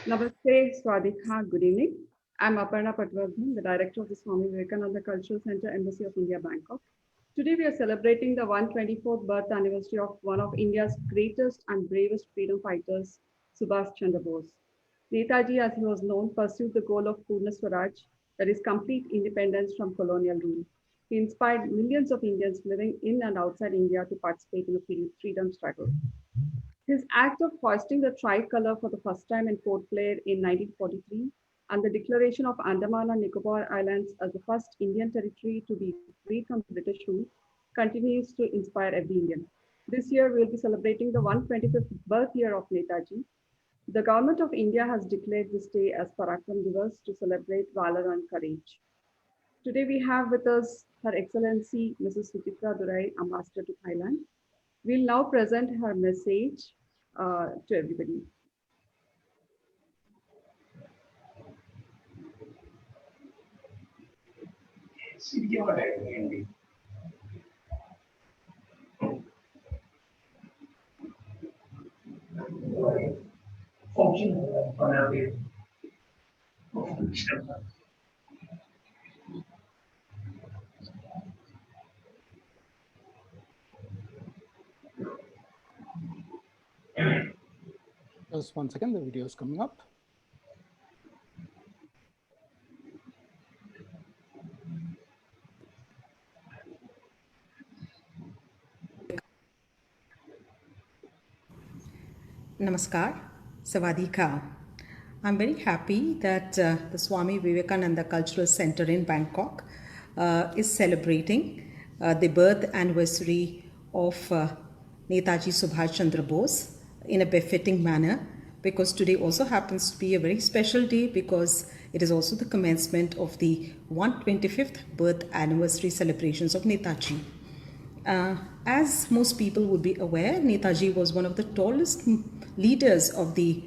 Namaste, Swadika, good evening. I'm Aparna Patwardhan, the director of the Swami Vivekananda Cultural Center, Embassy of India, Bangkok. Today we are celebrating the 124th birth anniversary of one of India's greatest and bravest freedom fighters, Subhas Chandra Bose. Netaji, as he was known, pursued the goal of Purna Swaraj, that is complete independence from colonial rule. He inspired millions of Indians living in and outside India to participate in the freedom struggle. His act of hoisting the tricolour for the first time in Port Blair in 1943 and the declaration of Andaman and Nicobar Islands as the first Indian territory to be freed from British rule continues to inspire every Indian. This year, we will be celebrating the 125th birth year of Netaji. The government of India has declared this day as Parakram Divas to celebrate valor and courage. Today, we have with us Her Excellency Mrs. Suchitra Durai, Ambassador to Thailand. We'll now present her message to everybody. Just 1 second, the video is coming up. Namaskar, Sawadika. I'm very happy that the Swami Vivekananda Cultural Center in Bangkok is celebrating the birth anniversary of Netaji Subhash Chandra Bose in a befitting manner, because today also happens to be a very special day because it is also the commencement of the 125th birth anniversary celebrations of Netaji. As most people would be aware, Netaji was one of the tallest leaders of the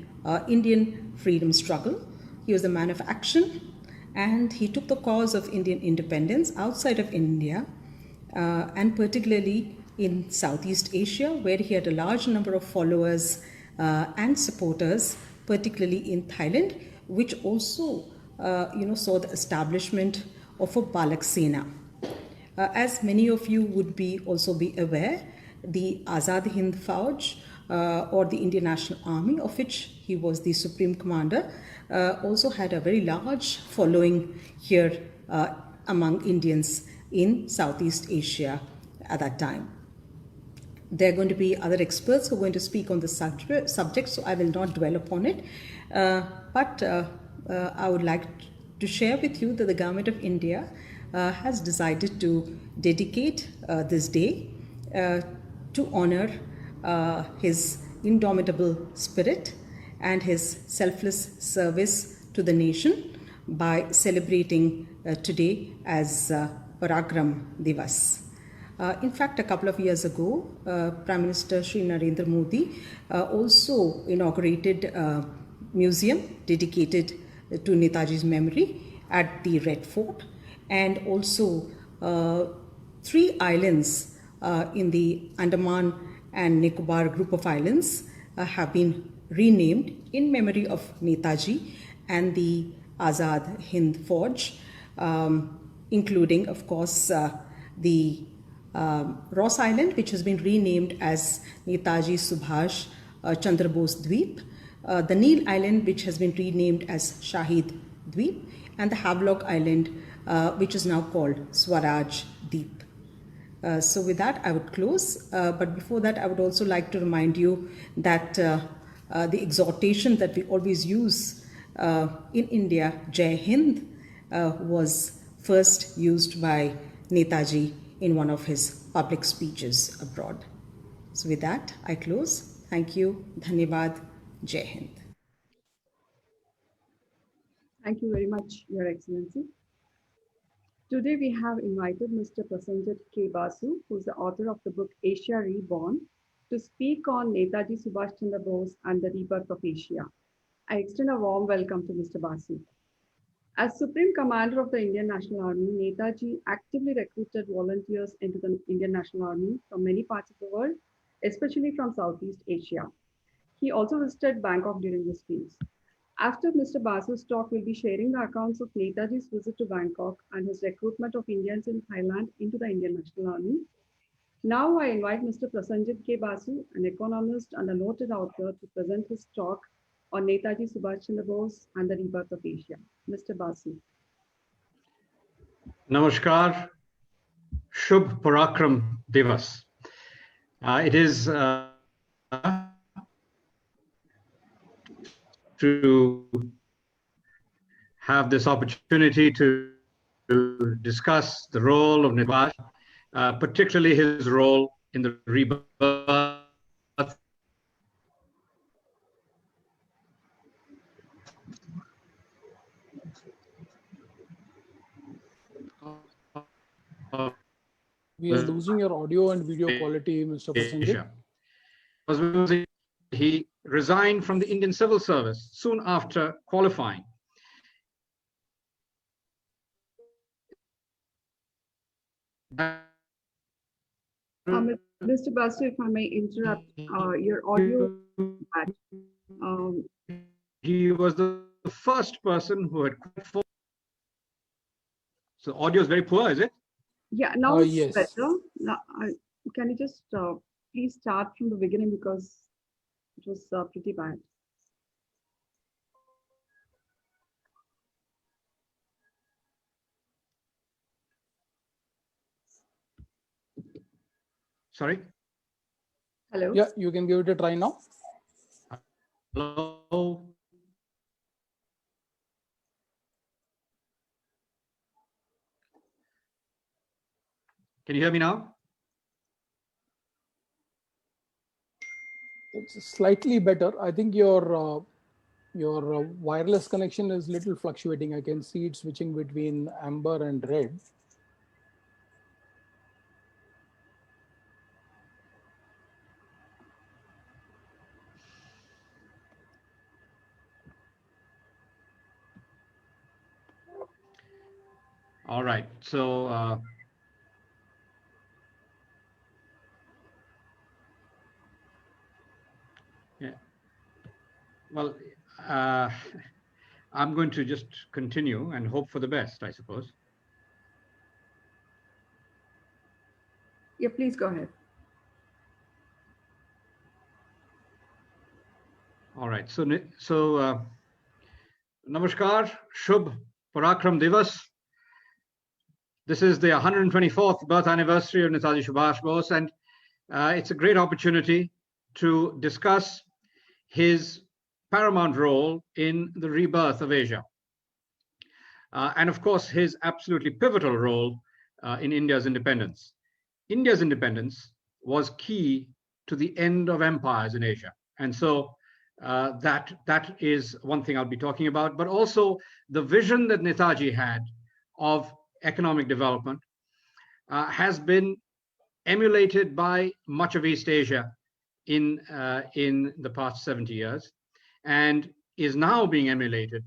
Indian freedom struggle. He was a man of action, and he took the cause of Indian independence outside of India, and particularly in Southeast Asia, where he had a large number of followers and supporters, particularly in Thailand, which also saw the establishment of a Balak Sena. As many of you would also be aware, the Azad Hind Fauj or the Indian National Army, of which he was the supreme commander, also had a very large following here among Indians in Southeast Asia at that time. There are going to be other experts who are going to speak on the subject, so I will not dwell upon it. But I would like to share with you that the Government of India has decided to dedicate this day to honor his indomitable spirit and his selfless service to the nation by celebrating today as Parakram Divas. In fact, a couple of years ago, Prime Minister Shri Narendra Modi also inaugurated a museum dedicated to Netaji's memory at the Red Fort, and also 3 islands in the Andaman and Nicobar group of islands have been renamed in memory of Netaji and the Azad Hind Fauj, including, of course, the Ross Island, which has been renamed as Netaji Subhash Chandra Bose Dweep, the Neel Island, which has been renamed as Shahid Dweep, and the Havelock Island, which is now called Swaraj Deep. So with that, I would close. But before that, I would also like to remind you that the exhortation that we always use in India, Jai Hind, was first used by Netaji in one of his public speeches abroad. So with that, I close. Thank you. Dhanyavad. Jai Hind. Thank you very much, Your Excellency. Today we have invited Mr.Prasenjit K Basu, who is the author of the book Asia Reborn, to speak on Netaji Subhash Chandra Bose and the rebirth of Asia. I extend a warm welcome to Mr. Basu. As Supreme Commander of the Indian National Army, Netaji actively recruited volunteers into the Indian National Army from many parts of the world, especially from Southeast Asia. He also visited Bangkok during this phase. After Mr. Basu's talk, we'll be sharing the accounts of Netaji's visit to Bangkok and his recruitment of Indians in Thailand into the Indian National Army. Now I invite Mr. Prasenjit K Basu, an economist and a noted author, to present his talk on Netaji Subhas Chandra Bose and the rebirth of Asia. Mr. Basu. Namaskar, Shubh Parakram Divas. It is to have this opportunity to discuss the role of Netaji, particularly his role in the rebirth of We are losing your audio and video quality, Mr. Prasenjit. He resigned from the Indian civil service soon after qualifying. Mr. Basu, if I may interrupt, your audio. He was the first person who had qualified. So audio is very poor, is it? Yeah, now it's yes. better. Now, can you just please start from the beginning because it was pretty bad. Sorry? Hello? Yeah, you can give it a try now. Hello? Can you hear me now? It's slightly better. I think your wireless connection is little fluctuating. I can see it switching between amber and red. All right. So yeah. Well, I'm going to just continue and hope for the best, I suppose. Yeah, please go ahead. All right. So Namaskar, Shubh Parakram Divas. This is the 124th birth anniversary of Netaji Subhas Bose, and it's a great opportunity to discuss his paramount role in the rebirth of Asia. And of course, his absolutely pivotal role in India's independence. India's independence was key to the end of empires in Asia. And so that is one thing I'll be talking about, but also the vision that Netaji had of economic development has been emulated by much of East Asia in the past 70 years, and is now being emulated,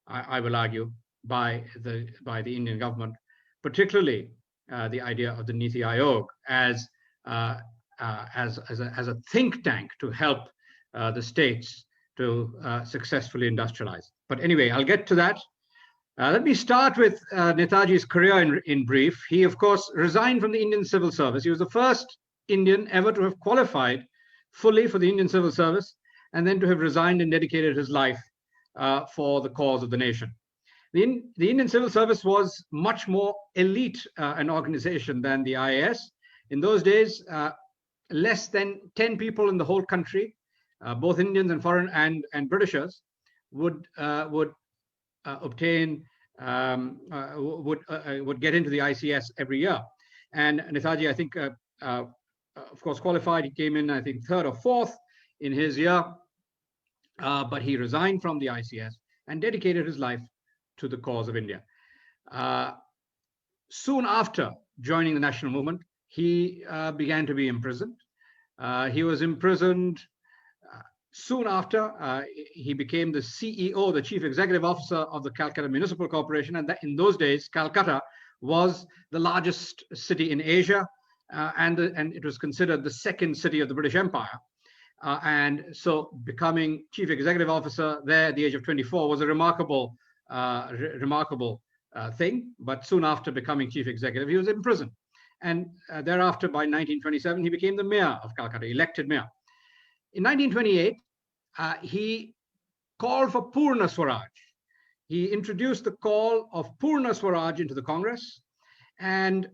I will argue, by the Indian government, particularly the idea of the Niti Aayog as a think tank to help the states to successfully industrialize. But anyway, I'll get to that. Let me start with Netaji's career in brief. He, of course, resigned from the Indian civil service. He was the first Indian ever to have qualified fully for the Indian civil service and then to have resigned and dedicated his life for the cause of the nation. The Indian civil service was much more elite an organization than the IAS. In those days, less than 10 people in the whole country, both Indians and foreign and Britishers, would obtain would get into the ICS every year. And Netaji, I think, of course, qualified. He came in, I think, third or fourth in his year, but he resigned from the ICS and dedicated his life to the cause of India. Soon after joining the national movement, he began to be imprisoned. He was imprisoned soon after. He became the CEO, the Chief Executive Officer of the Calcutta Municipal Corporation. And that in those days, Calcutta was the largest city in Asia, and it was considered the second city of the British Empire. And so becoming chief executive officer there at the age of 24 was a remarkable thing. But soon after becoming chief executive, he was imprisoned. And thereafter, by 1927, he became the mayor of Calcutta, elected mayor. In 1928, he called for Purna Swaraj. He introduced the call of Purna Swaraj into the Congress. And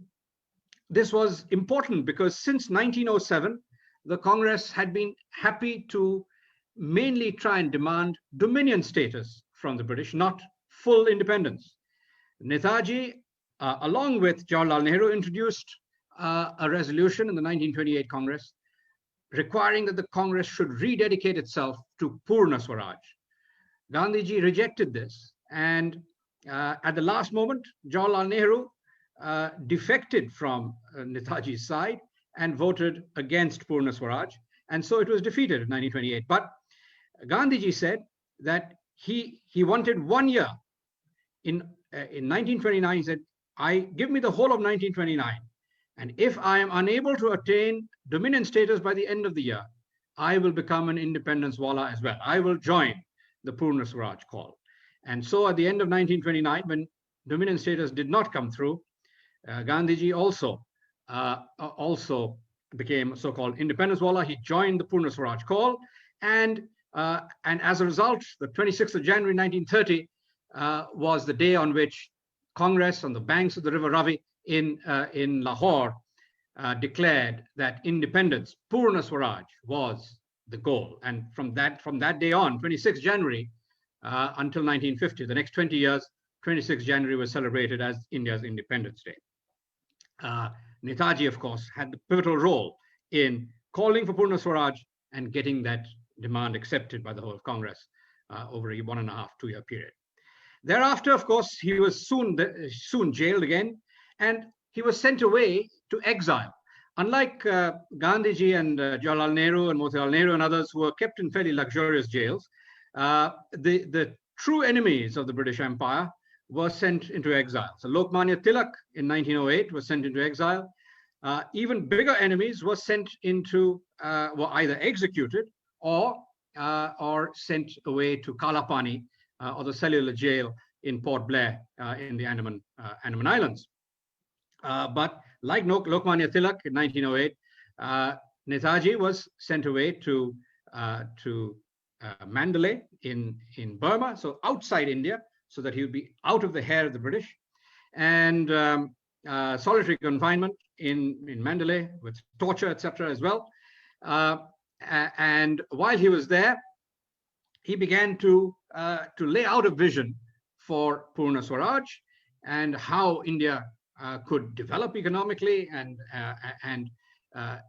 this was important because since 1907, the Congress had been happy to mainly try and demand dominion status from the British, not full independence. Netaji, along with Jawaharlal Nehru, introduced a resolution in the 1928 Congress requiring that the Congress should rededicate itself to Purna Swaraj. Gandhiji rejected this, and at the last moment, Jawaharlal Nehru defected from Netaji's side and voted against Purna Swaraj, and so it was defeated in 1928. But Gandhiji said that he wanted 1 year. In 1929, he said, give me the whole of 1929, and if I am unable to attain dominion status by the end of the year, I will become an independence wala as well. I will join the Purna Swaraj call. And so at the end of 1929, when dominion status did not come through, Gandhiji also became a so-called independence wala. He joined the Purna Swaraj call, and as a result, the 26th of January 1930 was the day on which Congress on the banks of the River Ravi in Lahore declared that independence, Purna Swaraj, was the goal. And from that day on, 26th January until 1950, the next 20 years, 26th January was celebrated as India's Independence Day. Netaji, of course, had the pivotal role in calling for Purna Swaraj and getting that demand accepted by the whole of Congress over a 1.5 to 2 year period. Thereafter, of course, he was soon jailed again, and he was sent away to exile. Unlike Gandhiji and Jawaharlal Nehru and Motilal Nehru and others who were kept in fairly luxurious jails, the true enemies of the British Empire were sent into exile. So Lokmanya Tilak in 1908 was sent into exile. Even bigger enemies were sent into, were either executed or sent away to Kalapani or the cellular jail in Port Blair in the Andaman Islands. But like Lokmanya Tilak in 1908, Netaji was sent away to Mandalay in Burma, so outside India, so that he would be out of the hair of the British, and solitary confinement in Mandalay with torture, etc. as well. And while he was there, he began to lay out a vision for Purna Swaraj and how India could develop economically, and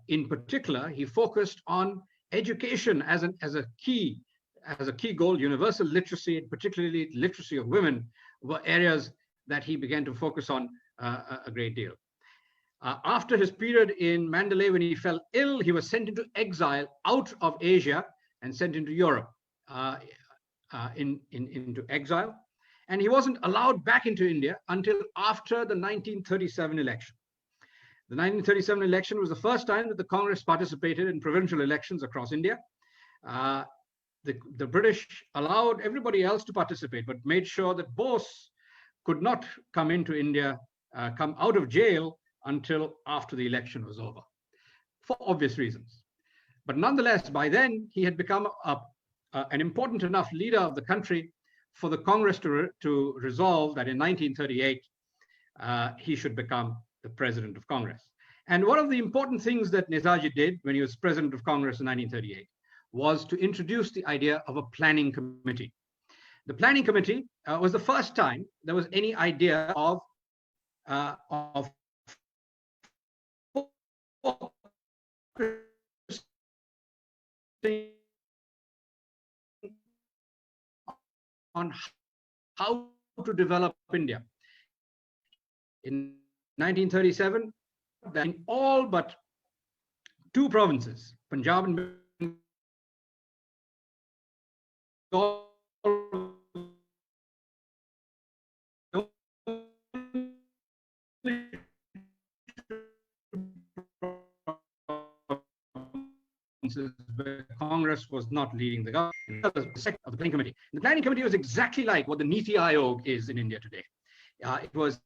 in particular, he focused on education as a key goal. Universal literacy, and particularly literacy of women, were areas that he began to focus on a great deal. After his period in Mandalay, when he fell ill, he was sent into exile out of Asia and sent into Europe into exile. And he wasn't allowed back into India until after the 1937 election. The 1937 election was the first time that the Congress participated in provincial elections across India. The British allowed everybody else to participate, but made sure that Bose could not come into India, come out of jail until after the election was over, for obvious reasons. But nonetheless, by then, he had become an important enough leader of the country for the Congress to resolve that in 1938, he should become the president of Congress. And one of the important things that Netaji did when he was president of Congress in 1938 was to introduce the idea of a planning committee. The planning committee was the first time there was any idea of on how to develop India. In 1937, in all but 2 provinces, Punjab and Bengal, instances where Congress was not leading the government. The second of the planning committee. The planning committee was exactly like what the Niti Aayog is in India today. It was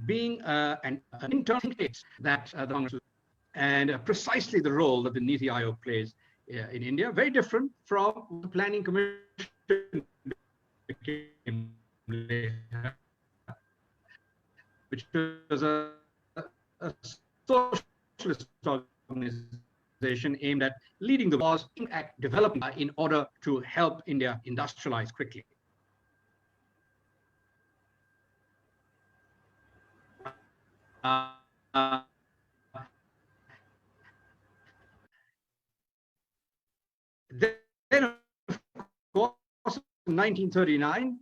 being an internal case that the Congress was, and precisely the role that the Niti Aayog plays in India, very different from the planning commission became later, which was a socialist organization aimed at leading the wars, at development in order to help India industrialize quickly. Then, of course, in 1939,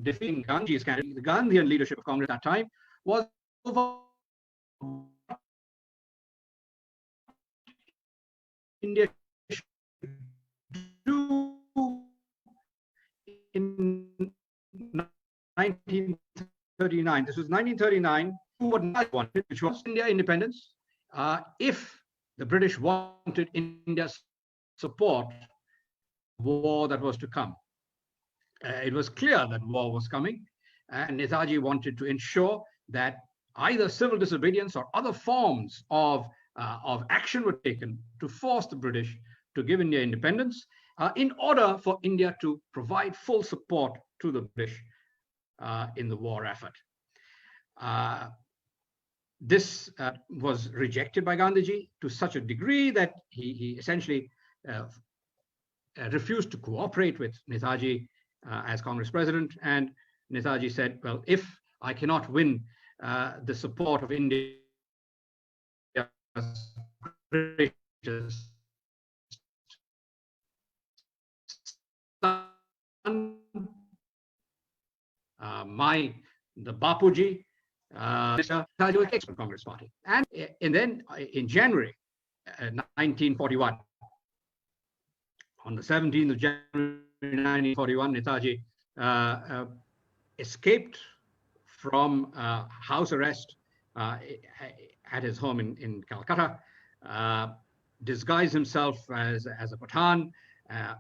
defeating Gandhi's candidate, the Gandhian leadership of Congress at that time was over India do in 1939. This was 1939. What I wanted, which was India independence. If the British wanted India's support, war that was to come. It was clear that war was coming, and Netaji wanted to ensure that either civil disobedience or other forms of action were taken to force the British to give India independence in order for India to provide full support to the British in the war effort. This was rejected by Gandhiji to such a degree that he essentially refused to cooperate with Netaji as Congress president. And Netaji said, well, if I cannot win the support of India's greatest son, the Bapuji, Netaji was kicked from Congress party. And then in January 1941, on the 17th of January 1941, Netaji escaped from house arrest at his home in Calcutta, disguised himself as a Pathan,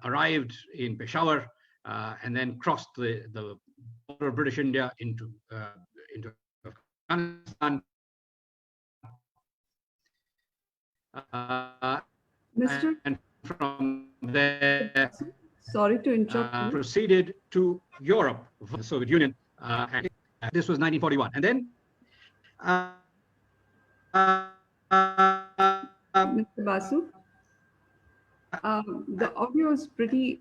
arrived in Peshawar, and then crossed the border of British India into Afghanistan. And from there, sorry to interrupt you. Proceeded to Europe, the Soviet Union. And this was 1941. And then Mr. Basu, the audio is pretty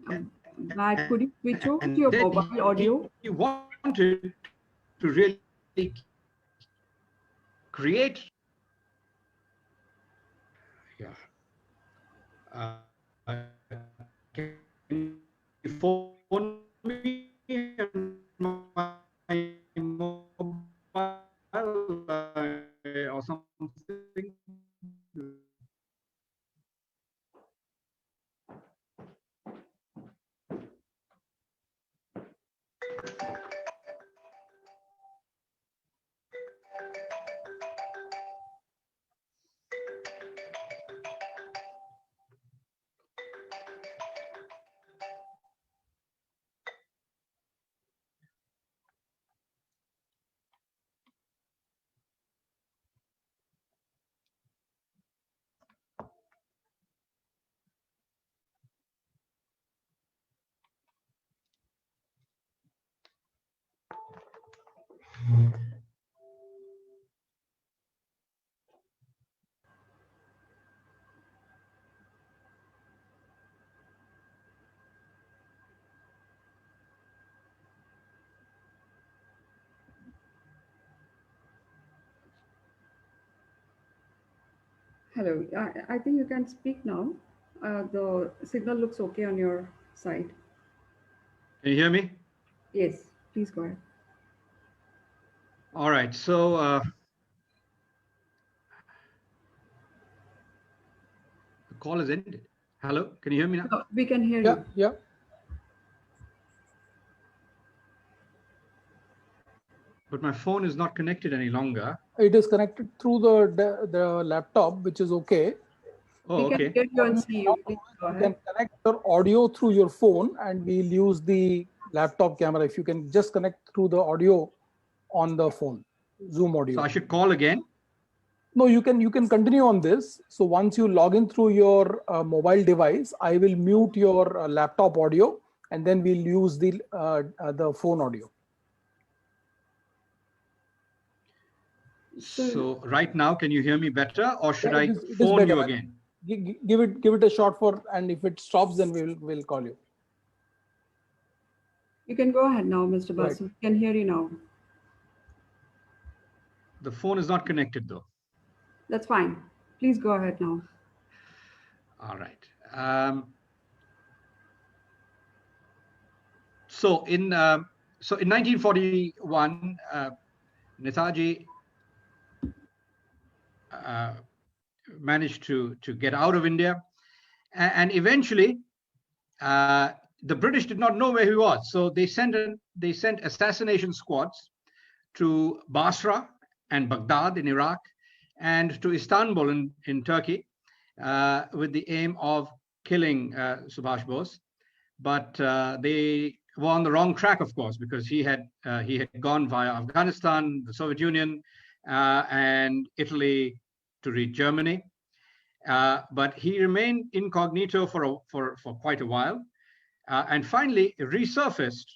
bad. Could you switch over to your mobile audio? He wanted to really create. Yeah. Can you phone me on my mobile or something? Hello, I think you can speak now. The signal looks okay on your side. Can you hear me? Yes, please go ahead. All right, so the call is ended. Hello, can you hear me now? We can hear Yeah, you. yeah. But my phone is not connected any longer. It is connected through the laptop, which is okay. Oh, We can okay. hear you and see you. Please go You can ahead. connect your audio through your phone, and we'll use the laptop camera. If you can just connect through the audio on the phone, Zoom audio. So I should call again. No, you can continue on this. So once you log in through your mobile device, I will mute your laptop audio, and then we'll use the phone audio. So right now, can you hear me better, or should Yeah, I it is phone better. you again? Give it a shot and if it stops, then we'll call you. You can go ahead now, Mr. Right. Basu. We can hear you now. The phone is not connected though. That's fine. Please go ahead now. All right. So in 1941, Netaji managed to get out of India, and eventually the British did not know where he was, so they sent assassination squads to Basra and Baghdad in Iraq, and to Istanbul in Turkey, with the aim of killing Subhas Bose. But they were on the wrong track, of course, because he had gone via Afghanistan, the Soviet Union, and Italy to reach Germany. But he remained incognito for quite a while, and finally resurfaced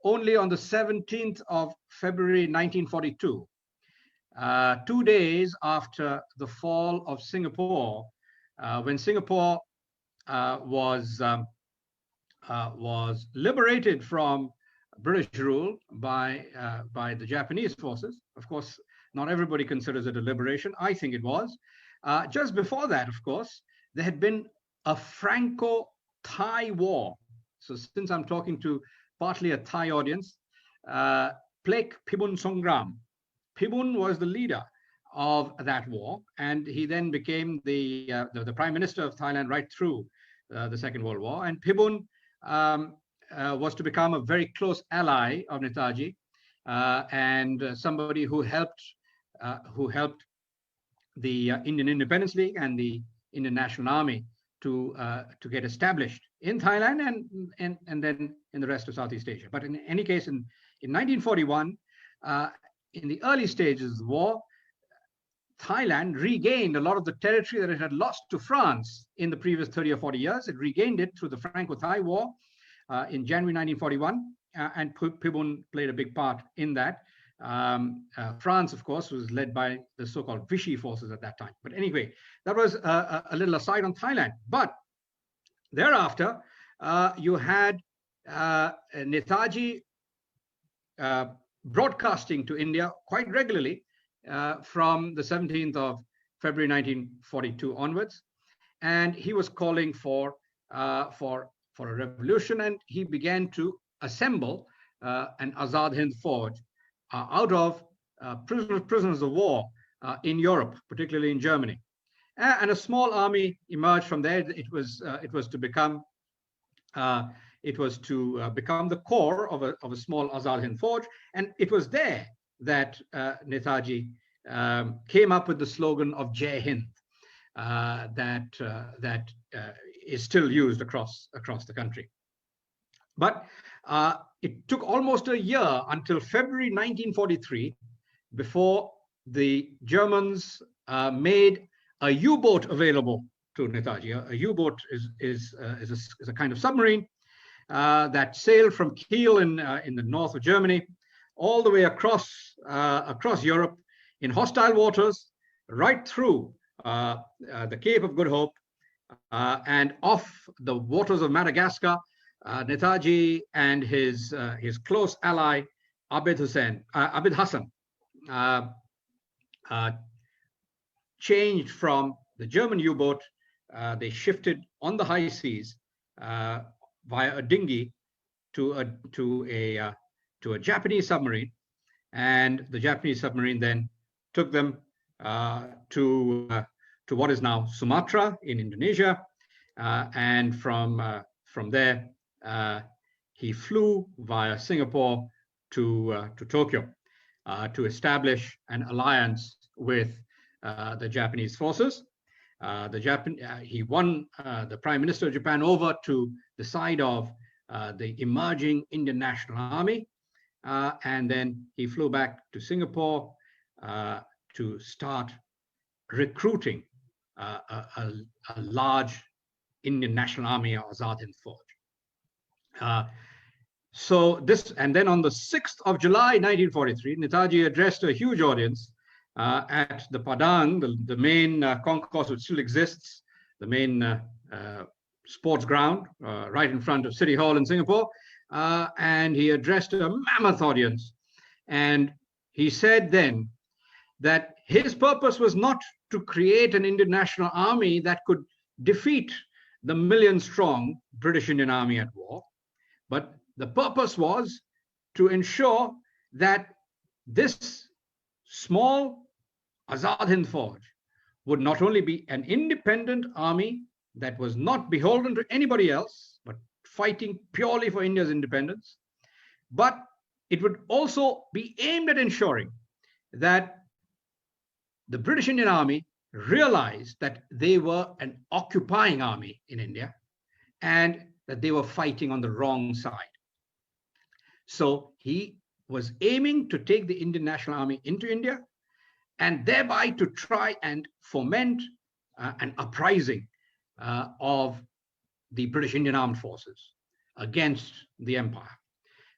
only on the 17th of February 1942, 2 days after the fall of Singapore, when Singapore was liberated from British rule by the Japanese forces. Of course, not everybody considers it a liberation. I think it was. Just before that, of course, there had been a Franco-Thai war. So since I'm talking to partly a Thai audience, Plek Phibun Songram. Phibun was the leader of that war, and he then became the Prime Minister of Thailand right through the Second World War. And Phibun was to become a very close ally of Netaji, and somebody who helped the Indian Independence League and the Indian National Army to get established in Thailand and then in the rest of Southeast Asia. But in any case, in 1941, in the early stages of the war, Thailand regained a lot of the territory that it had lost to France in the previous 30 or 40 years. It regained it through the Franco-Thai War in January 1941, and Phibun played a big part in that. France, of course, was led by the so-called Vichy forces at that time. But anyway, that was a little aside on Thailand. But thereafter, you had Netaji broadcasting to India quite regularly from the 17th of February 1942 onwards, and he was calling for a revolution, and he began to assemble an Azad Hind Force out of prisoners of war in Europe, particularly in Germany, and a small army emerged from there. It was to become the core of a small Azad Hind Force, and it was there that Netaji came up with the slogan of Jai Hind, that is still used across the country. But it took almost a year until February 1943 before the Germans made a U-boat available to Netaji. A U-boat is a kind of submarine that sailed from Kiel in the north of Germany all the way across Europe in hostile waters, right through the Cape of Good Hope, and off the waters of Madagascar. Netaji and his close ally Abid Hassan changed from the German U-boat. They shifted on the high seas via a dinghy to a Japanese submarine, and the Japanese submarine then took them to what is now Sumatra in Indonesia, and from there he flew via Singapore to Tokyo. to establish an alliance with the Japanese forces. He won the Prime Minister of Japan over to the side of the emerging Indian National Army, and then he flew back to Singapore to start recruiting a large Indian National Army, or Azad Hind Fauj. So this, and then on the 6th of July 1943, Netaji addressed a huge audience at the Padang, the main concourse which still exists, the main sports ground right in front of City Hall in Singapore, and he addressed a mammoth audience. And he said then that his purpose was not to create an Indian National Army that could defeat the million-strong British Indian Army at war, but the purpose was to ensure that this small Azad Hind Fauj would not only be an independent army that was not beholden to anybody else, but fighting purely for India's independence, but it would also be aimed at ensuring that the British Indian Army realized that they were an occupying army in India and that they were fighting on the wrong side. So he was aiming to take the Indian National Army into India and thereby to try and foment an uprising of the British Indian Armed Forces against the empire.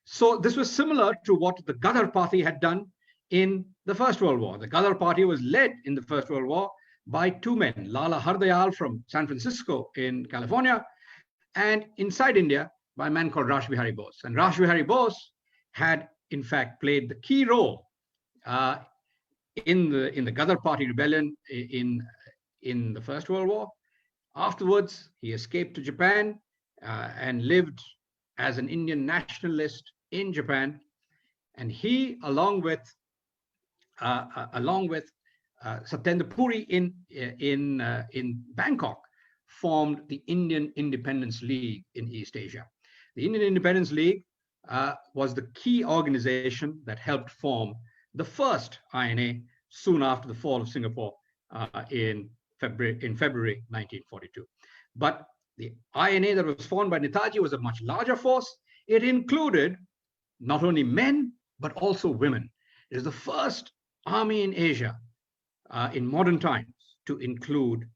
So this was similar to what the Ghadar Party had done in the First World War. The Ghadar Party was led in the First World War by two men, Lala Hardayal from San Francisco in California, and inside India by a man called Rash Bihari Bose. And Rash Bihari Bose had in fact played the key role in the Ghadar Party rebellion in the First World War. Afterwards, he escaped to Japan and lived as an Indian nationalist in Japan. And he, along with Satyendra Puri in Bangkok, formed the Indian Independence League in East Asia. The Indian Independence League was the key organization that helped form the first INA soon after the fall of Singapore in February 1942. But the INA that was formed by Netaji was a much larger force. It included not only men, but also women. It is the first army in Asia in modern times to include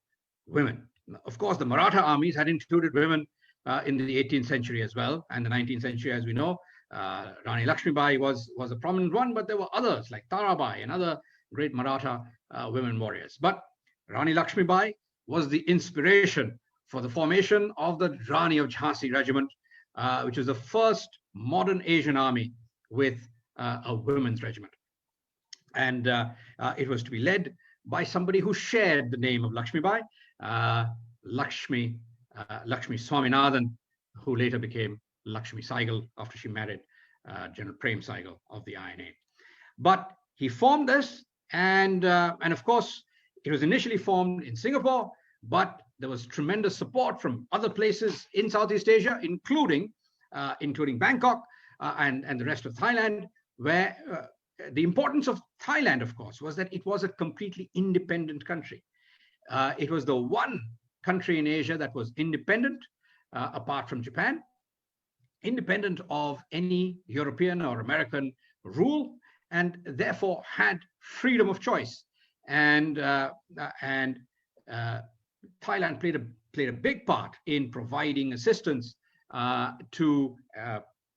women. Of course, the Maratha armies had included women in the 18th century as well, and the 19th century, as we know. Rani Lakshmibai was a prominent one, but there were others like Tarabai and other great Maratha women warriors. But Rani Lakshmibai was the inspiration for the formation of the Rani of Jhansi Regiment, which was the first modern Asian army with a women's regiment. And it was to be led by somebody who shared the name of Lakshmibai, Lakshmi Swaminathan, who later became Lakshmi Saigal after she married General Prem Saigal of the INA. But he formed this, and of course, it was initially formed in Singapore, but there was tremendous support from other places in Southeast Asia, including Bangkok and the rest of Thailand, where the importance of Thailand, of course, was that it was a completely independent country. It was the one country in Asia that was independent, apart from Japan, independent of any European or American rule, and therefore had freedom of choice. And Thailand played a big part in providing assistance to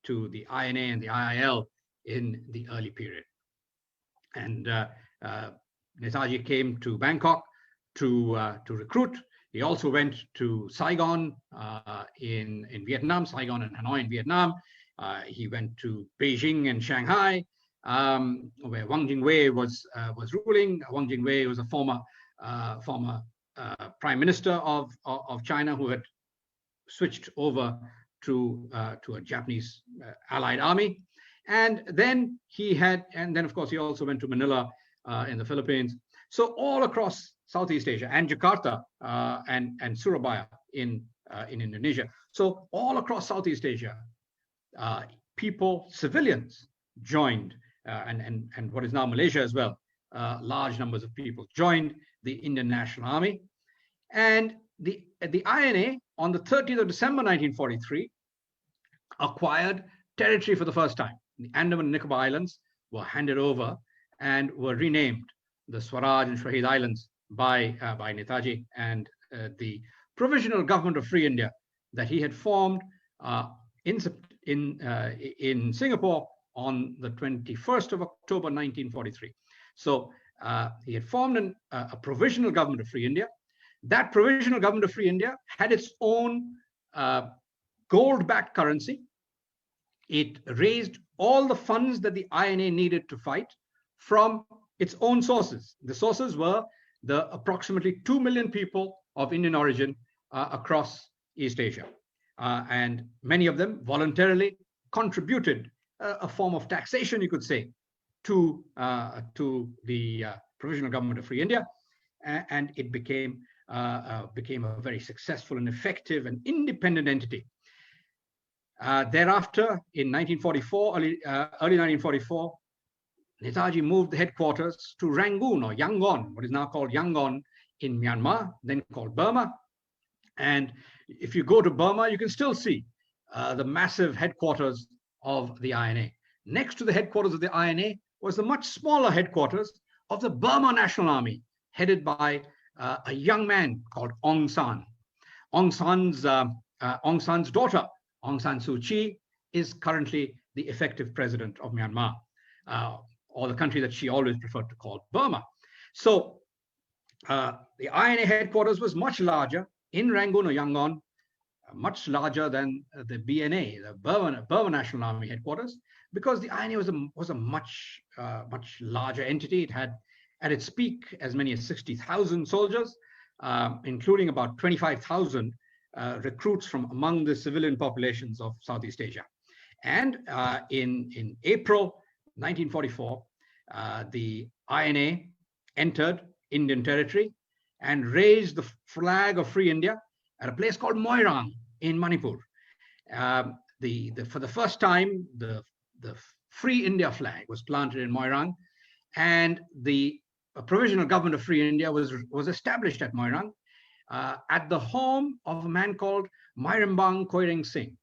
the INA and the IIL in the early period. And Netaji came to Bangkok to recruit. He also went to Saigon in Vietnam, Saigon and Hanoi in Vietnam. He went to Beijing and Shanghai, where Wang Jingwei was ruling. Wang Jingwei was a former prime minister of China who had switched over to a Japanese allied army. And then of course he also went to Manila in the Philippines. So all across Southeast Asia and Jakarta and Surabaya in Indonesia. So all across Southeast Asia, civilians joined and what is now Malaysia as well. Large numbers of people joined the Indian National Army. And the INA, on the 30th of December 1943, acquired territory for the first time. The Andaman and Nicobar Islands were handed over and were renamed the Swaraj and Shahid Islands by Netaji, and the Provisional Government of Free India that he had formed in Singapore on the 21st of October 1943. So he had formed a Provisional Government of Free India. That Provisional Government of Free India had its own gold-backed currency. It raised all the funds that the INA needed to fight from its own sources. The sources were the approximately 2 million people of Indian origin across East Asia. And many of them voluntarily contributed a form of taxation, you could say, to the Provisional Government of Free India. And it became a very successful and effective and independent entity. Thereafter, in 1944, early 1944, Netaji moved the headquarters to Rangoon or Yangon, what is now called Yangon in Myanmar, then called Burma. And if you go to Burma, you can still see the massive headquarters of the INA. Next to the headquarters of the INA was the much smaller headquarters of the Burma National Army, headed by a young man called Aung San. Aung San's daughter, Aung San Suu Kyi, is currently the effective president of Myanmar, or the country that she always preferred to call Burma. So the INA headquarters was much larger in Rangoon or Yangon, much larger than the BNA, the Burma National Army headquarters, because the INA was a much larger entity. It had at its peak as many as 60,000 soldiers, including about 25,000 recruits from among the civilian populations of Southeast Asia. And in April 1944, the INA entered Indian territory and raised the flag of Free India at a place called Moirang in Manipur. For the first time, the Free India flag was planted in Moirang, and the Provisional Government of Free India was established at Moirang at the home of a man called Mairembang Koireng Singh.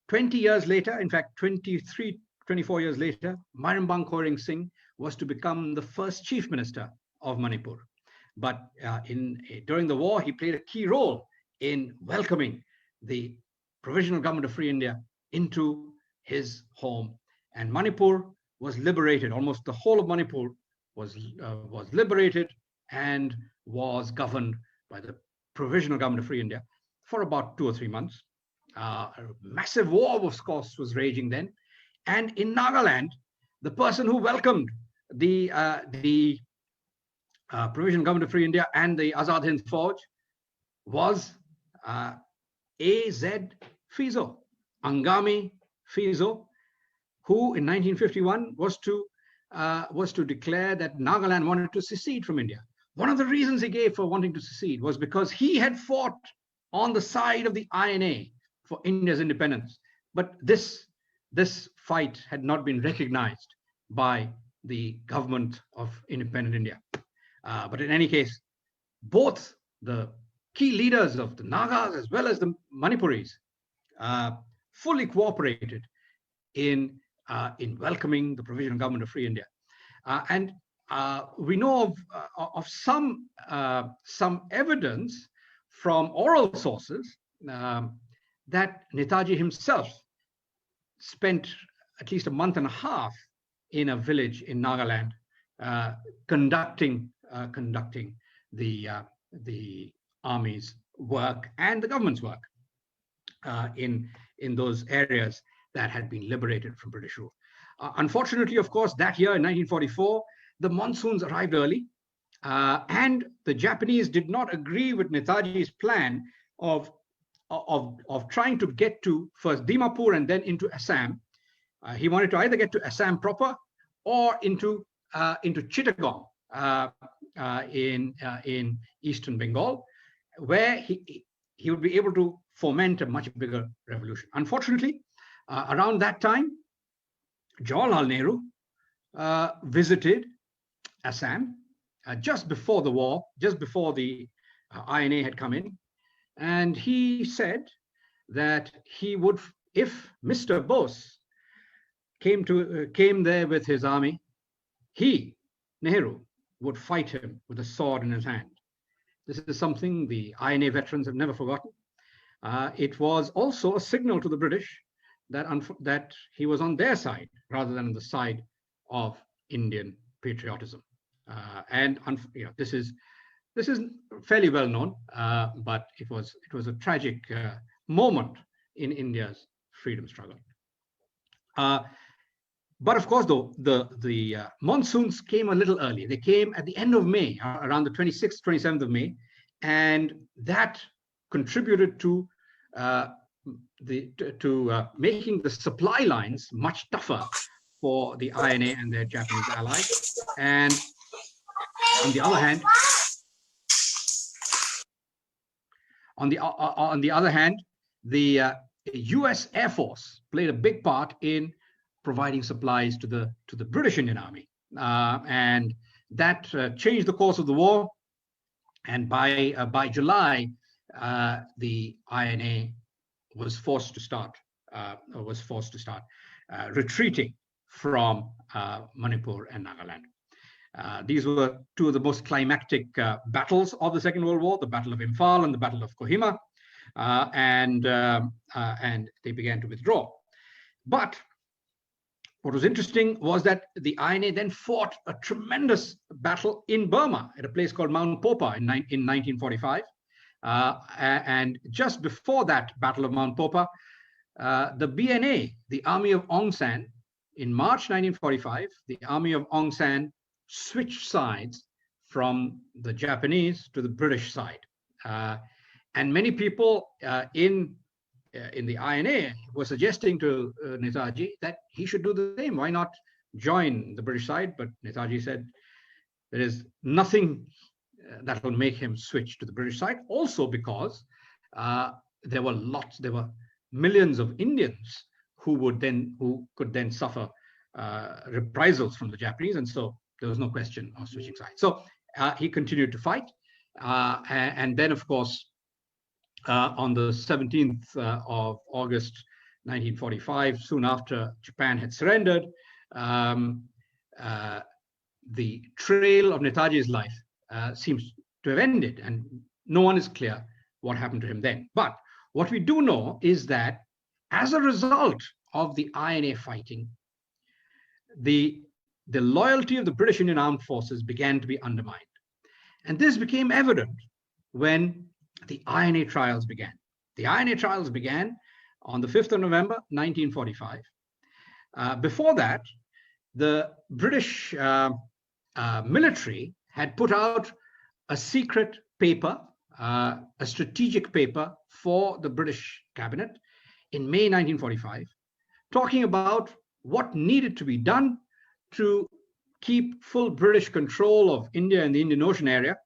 20 years later, in fact, 24 years later, Mairembang Koireng Singh was to become the first chief minister of Manipur. But during the war, he played a key role in welcoming the Provisional Government of Free India into his home. And Manipur was liberated. Almost the whole of Manipur was liberated and was governed by the Provisional Government of Free India for about 2 or 3 months. A massive war, of course, was raging then. And in Nagaland, the person who welcomed the Provisional Government of Free India and the Azad Hind Fauj was A.Z. Fizo, Angami Fizo, who in 1951 was to declare that Nagaland wanted to secede from India. One of the reasons he gave for wanting to secede was because he had fought on the side of the INA for India's independence. But this fight had not been recognized by the government of independent India. But in any case, both the key leaders of the Nagas as well as the Manipuris fully cooperated in welcoming the Provisional Government of Free India. And we know of some evidence from oral sources that Netaji himself spent at least a month and a half in a village in Nagaland, conducting the army's work and the government's work in those areas that had been liberated from British rule. Unfortunately, of course, that year in 1944, the monsoons arrived early, and the Japanese did not agree with Netaji's plan of trying to get to first Dimapur and then into Assam. He wanted to either get to Assam proper or into Chittagong in eastern Bengal, where he would be able to foment a much bigger revolution. Unfortunately, around that time, Jawaharlal Nehru visited Assam just before the war, just before the INA had come in, and he said that he would, if Mr. Bose came there with his army, he, Nehru, would fight him with a sword in his hand. This is something the INA veterans have never forgotten. It was also a signal to the British that he was on their side rather than on the side of Indian patriotism. This is fairly well known, but it was a tragic moment in India's freedom struggle. But of course, though, the monsoons came a little early. They came at the end of May, around the 26th, 27th of May, and that contributed to making the supply lines much tougher for the INA and their Japanese allies. And on the other hand, the U.S. Air Force played a big part in providing supplies to the British Indian Army, and that changed the course of the war. And by July, the INA was forced to start retreating from Manipur and Nagaland. These were two of the most climactic battles of the Second World War: the Battle of Imphal and the Battle of Kohima, and they began to withdraw. But what was interesting was that the INA then fought a tremendous battle in Burma at a place called Mount Popa in 1945. And just before that Battle of Mount Popa, the BNA, the Army of Aung San, in March 1945, the Army of Aung San switched sides from the Japanese to the British side. And many people in the INA were suggesting to Netaji that he should do the same. Why not join the British side? But Netaji said there is nothing that will make him switch to the British side. Also because there were millions of Indians who could then suffer reprisals from the Japanese, and so there was no question of switching sides. So he continued to fight, and then of course, on the 17th of August 1945, soon after Japan had surrendered, the trail of Netaji's life seems to have ended, and no one is clear what happened to him then. But what we do know is that as a result of the INA fighting, the loyalty of the British Indian Armed Forces began to be undermined. And this became evident when the INA trials began. The INA trials began on the 5th of November, 1945. Before that, the British military had put out a secret paper, a strategic paper for the British cabinet in May 1945, talking about what needed to be done to keep full British control of India and the Indian Ocean area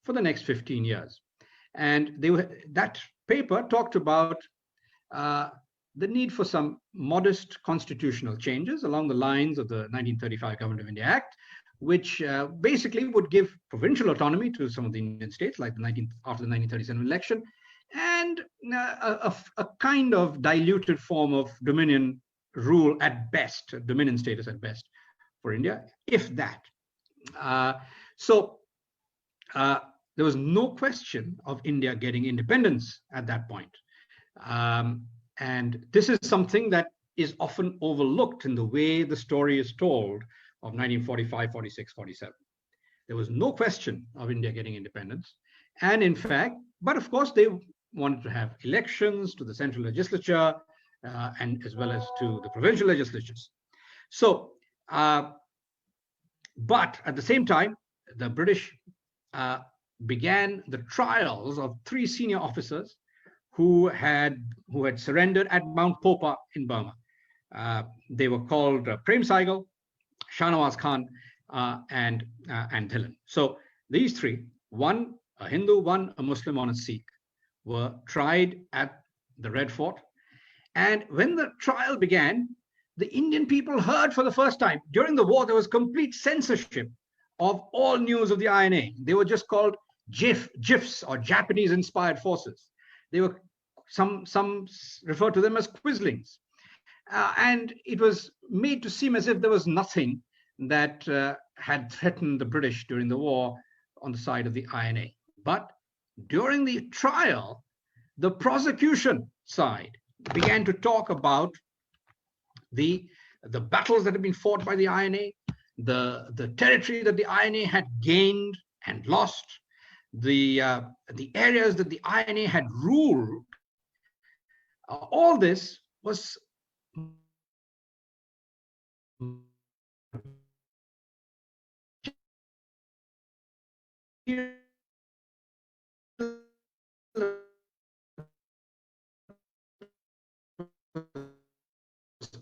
for the next 15 years. And that paper talked about the need for some modest constitutional changes along the lines of the 1935 Government of India Act, which basically would give provincial autonomy to some of the Indian states, like after the 1937 election, and a kind of diluted form of dominion rule at best, dominion status at best for India, if that. So there was no question of India getting independence at that point. And this is something that is often overlooked in the way the story is told of 1945, 46, 47. There was no question of India getting independence. And in fact, but of course, they wanted to have elections to the central legislature and as well as to the provincial legislatures. So, but at the same time, the British began the trials of 3 senior officers who had surrendered at Mount Popa in Burma. They were called Prem Saigal, Shahnawaz Khan, and Dhillon. So these 3, one a Hindu, one a Muslim, one a Sikh, were tried at the Red Fort. And when the trial began, the Indian people heard for the first time. During the war, there was complete censorship of all news of the INA. They were just called JIFs, or Japanese-inspired forces. They were, some refer to them as quislings. And it was made to seem as if there was nothing that had threatened the British during the war on the side of the INA. But during the trial, the prosecution side began to talk about the battles that had been fought by the INA, the territory that the INA had gained and lost, the areas that the INA had ruled. All this was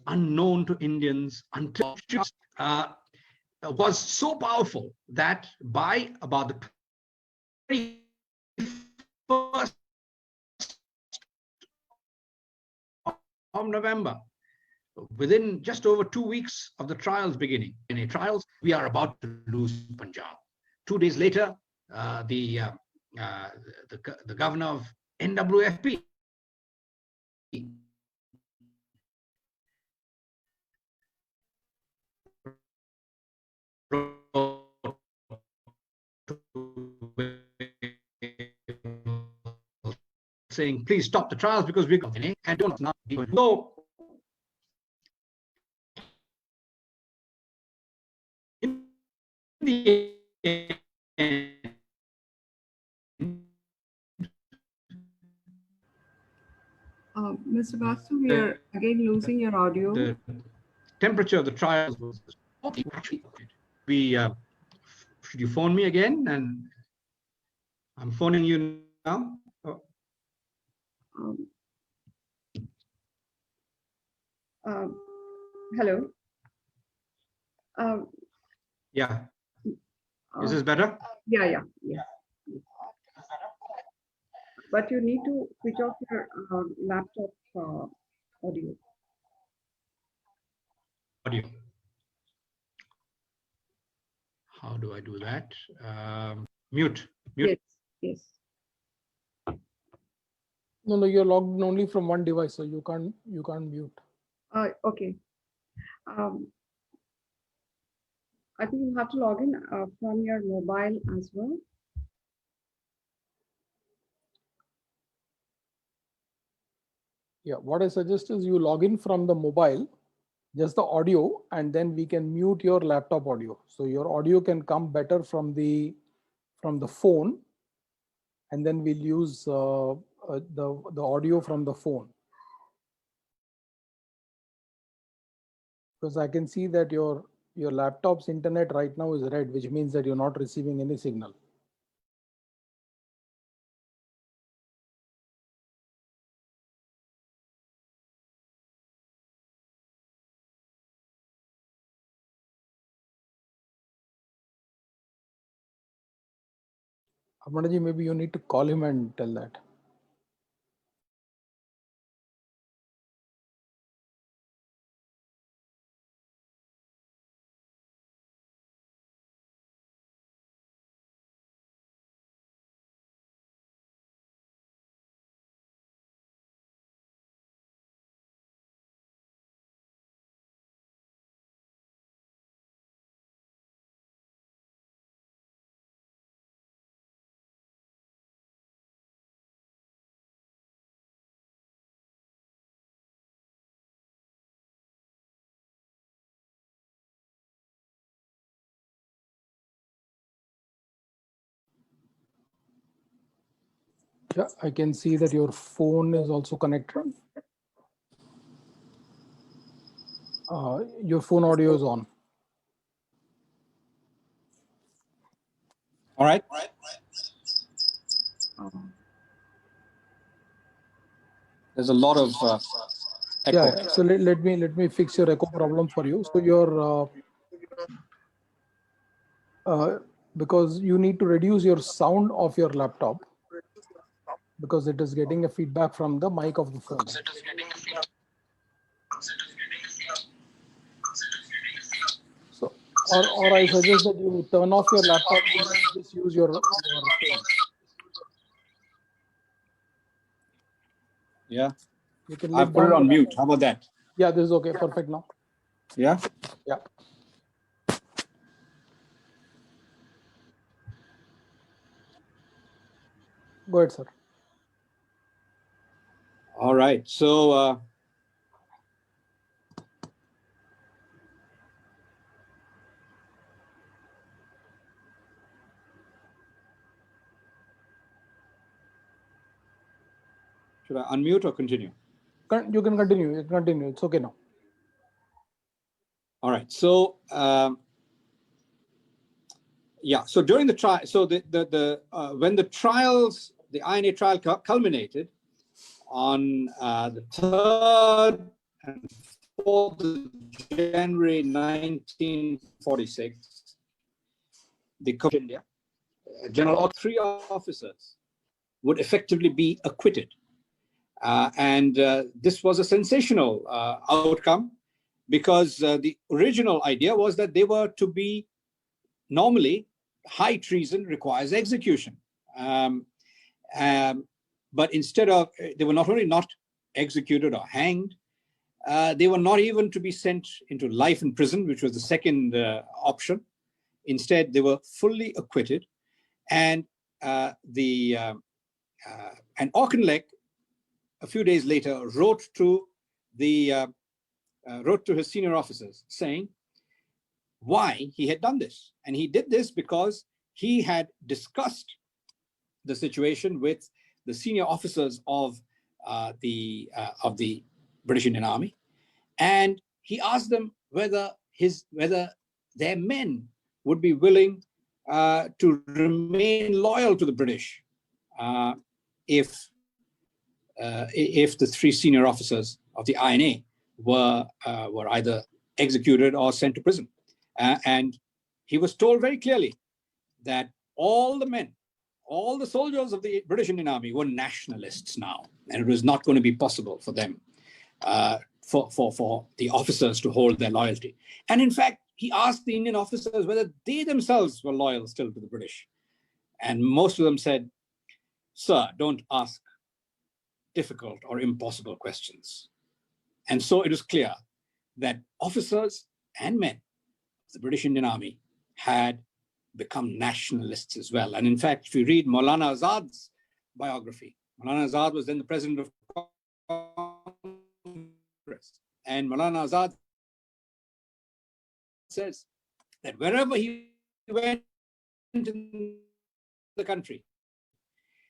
unknown to Indians until was so powerful that by about the 21st of November, within just over 2 weeks of the trials beginning, in a trials, we are about to lose Punjab. 2 days later, the governor of NWFP saying, please stop the trials because we're going to and don't now. So in the end, Mr. Basu, we are again losing your audio. The temperature of the trials was actually should you phone me again? And I'm phoning you now. Hello. Yeah. Is this better? Yeah. But you need to switch off your laptop audio. How do I do that? Mute. Yes. No, you're logged only from one device, so you can't mute. Okay. I think you have to log in from your mobile as well. Yeah, what I suggest is you log in from the mobile, just the audio, and then we can mute your laptop audio. So your audio can come better from the phone, and then we'll use the audio from the phone. Because I can see that your laptop's internet right now is red, which means that you're not receiving any signal. Amanaji, maybe you need to call him and tell that. Yeah, I can see that your phone is also connected. Your phone audio is on. All right. There's a lot of echo. Yeah. So let me fix your echo problem for you. So your because you need to reduce your sound of your laptop because it is getting a feedback from the mic of the phone. Or I suggest that you turn off your laptop and just use your phone. Yeah. You can I let put it down on your mute. laptop. How about that? Yeah, this is okay. Perfect now. Yeah. Yeah. Go ahead, sir. All right. So should I unmute or continue? You can continue. You can continue. It's okay now. All right. So yeah. So during the trial, so when the trials, the INA trial culminated on the 3rd and 4th of January 1946, the India General, 3 officers would effectively be acquitted. And this was a sensational outcome because the original idea was that they were to be, normally, high treason requires execution. But instead of, they were not only not executed or hanged, they were not even to be sent into life in prison, which was the second option. Instead, they were fully acquitted. And Auchinleck, a few days later, wrote to his senior officers saying why he had done this. And he did this because he had discussed the situation with the senior officers of the British Indian Army, and he asked them whether their men would be willing to remain loyal to the British if the 3 senior officers of the INA were either executed or sent to prison. And he was told very clearly that all the men, all the soldiers of the British Indian Army were nationalists now, and it was not going to be possible for them, for the officers to hold their loyalty. And in fact, he asked the Indian officers whether they themselves were loyal still to the British. And most of them said, "Sir, don't ask difficult or impossible questions." And so it was clear that officers and men of the British Indian Army had become nationalists as well. And in fact, if you read Maulana Azad's biography, Maulana Azad was then the president of Congress. And Maulana Azad says that wherever he went in the country,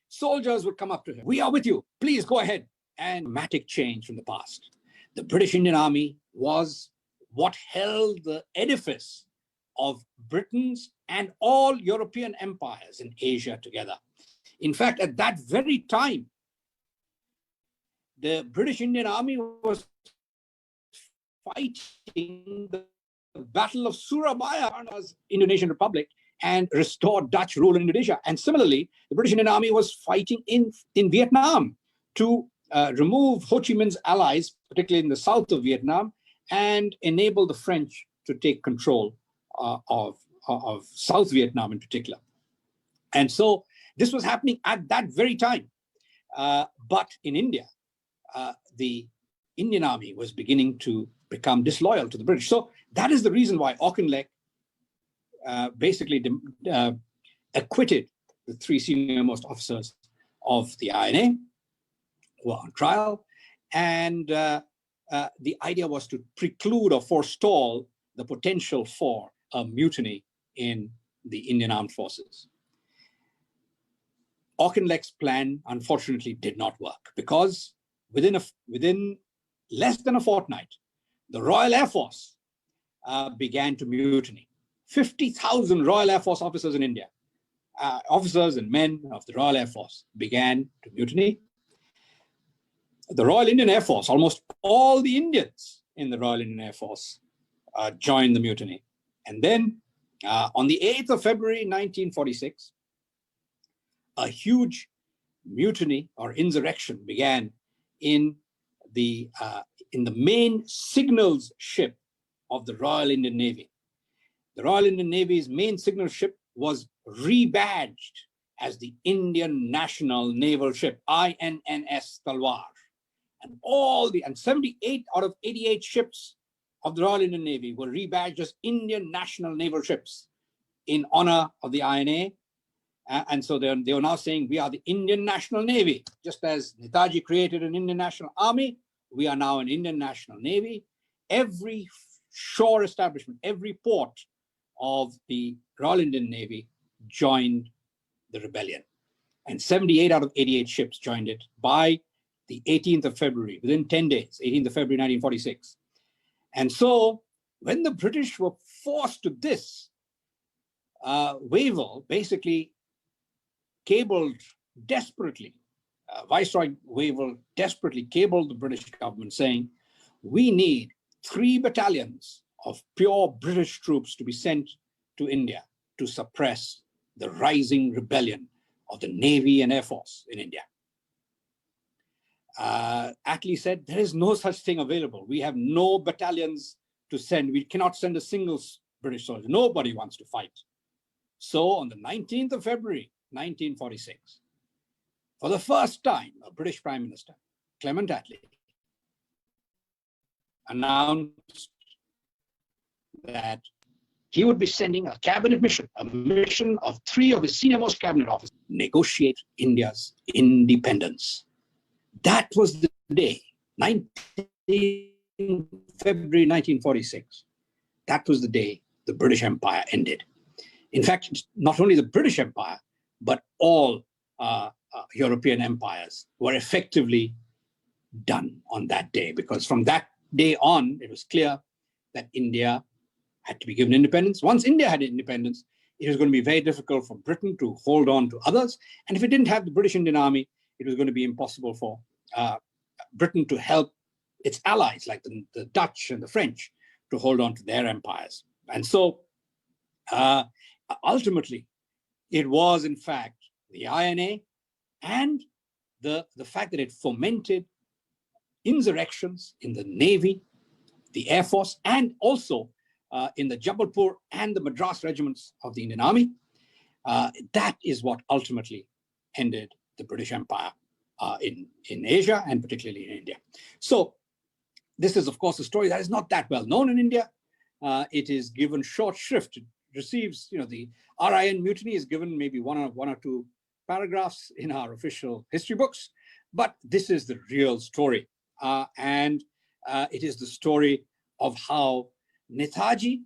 soldiers would come up to him. "We are with you. Please go ahead." And dramatic change from the past. The British Indian Army was what held the edifice of Britain's and all European empires in Asia together. In fact, at that very time, the British Indian Army was fighting the Battle of Surabaya, Indonesian Republic, and restored Dutch rule in Indonesia. And similarly, the British Indian Army was fighting in Vietnam to remove Ho Chi Minh's allies, particularly in the south of Vietnam, and enable the French to take control of South Vietnam in particular. And so this was happening at that very time. But in India, the Indian Army was beginning to become disloyal to the British. So that is the reason why Auchinleck basically acquitted the 3 senior-most officers of the INA who were on trial. And the idea was to preclude or forestall the potential for a mutiny in the Indian Armed Forces. Auchinleck's plan, unfortunately, did not work because within less than a fortnight, the Royal Air Force began to mutiny. 50,000 Royal Air Force officers in India, officers and men of the Royal Air Force, began to mutiny. The Royal Indian Air Force, almost all the Indians in the Royal Indian Air Force joined the mutiny. And then on the 8th of February, 1946, a huge mutiny or insurrection began in the main signals ship of the Royal Indian Navy. the Royal Indian Navy's main signal ship was rebadged as the Indian National Naval Ship, INNS Talwar. And 78 out of 88 ships of the Royal Indian Navy were rebadged as Indian National Naval Ships in honor of the INA. And so they were now saying, we are the Indian National Navy. Just as Netaji created an Indian National Army, we are now an Indian National Navy. Every shore establishment, every port of the Royal Indian Navy joined the rebellion. And 78 out of 88 ships joined it by the 18th of February, within 10 days, 18th of February, 1946. And so when the British were forced to this, Wavell basically cabled desperately, Viceroy Wavell desperately cabled the British government saying, we need 3 battalions of pure British troops to be sent to India to suppress the rising rebellion of the Navy and Air Force in India. Attlee said, there is no such thing available. We have no battalions to send. We cannot send a single British soldier. Nobody wants to fight. So on the 19th of February, 1946, for the first time, a British Prime Minister, Clement Attlee, announced that he would be sending a cabinet mission, a mission of 3 of his senior-most cabinet officers, negotiate India's independence. That was the day, 19 February 1946. That was the day the British Empire ended. In fact, not only the British Empire, but all European empires were effectively done on that day, because from that day on, it was clear that India had to be given independence. Once India had independence, it was going to be very difficult for Britain to hold on to others. And if it didn't have the British Indian Army, it was going to be impossible for Britain to help its allies, like the Dutch and the French, to hold on to their empires. And so ultimately, it was, in fact, the INA and the fact that it fomented insurrections in the Navy, the Air Force, and also in the Jabalpur and the Madras regiments of the Indian Army. That is what ultimately ended the British Empire in Asia, and particularly in India. So this is, of course, a story that is not that well known in India. It is given short shrift. It receives, the RIN mutiny is given maybe one or two paragraphs in our official history books, but this is the real story. And it is the story of how Netaji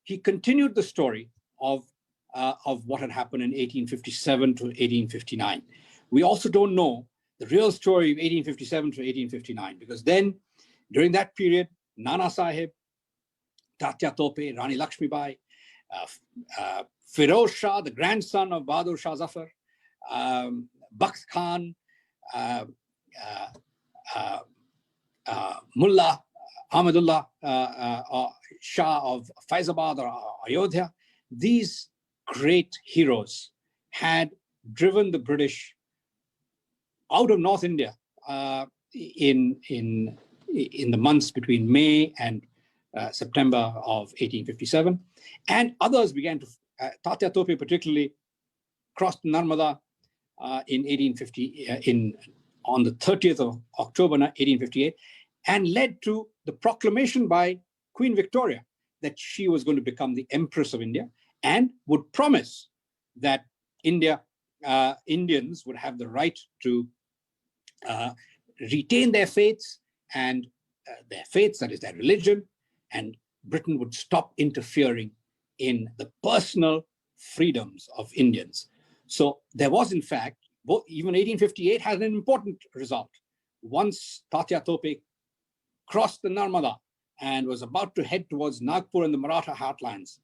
he continued the story of what had happened in 1857 to 1859. We also don't know the real story of 1857 to 1859, because then, during that period, Nana Sahib, Tatya Tope, Rani Lakshmibai, Firoz Shah, the grandson of Bahadur Shah Zafar, Bakht Khan, Mullah Ahmadullah Shah of Faizabad or Ayodhya, these great heroes had driven the British out of North India in the months between May and September of 1857, and others began to. Tatya Tope particularly crossed Narmada in 1850 on the 30th of October 1858, and led to the proclamation by Queen Victoria that she was going to become the Empress of India, and would promise that Indians would have the right to retain their faiths, and that is their religion, and Britain would stop interfering in the personal freedoms of Indians. So there was, in fact, even 1858 had an important result. Once Tatya Tope crossed the Narmada and was about to head towards Nagpur and the Maratha heartlands,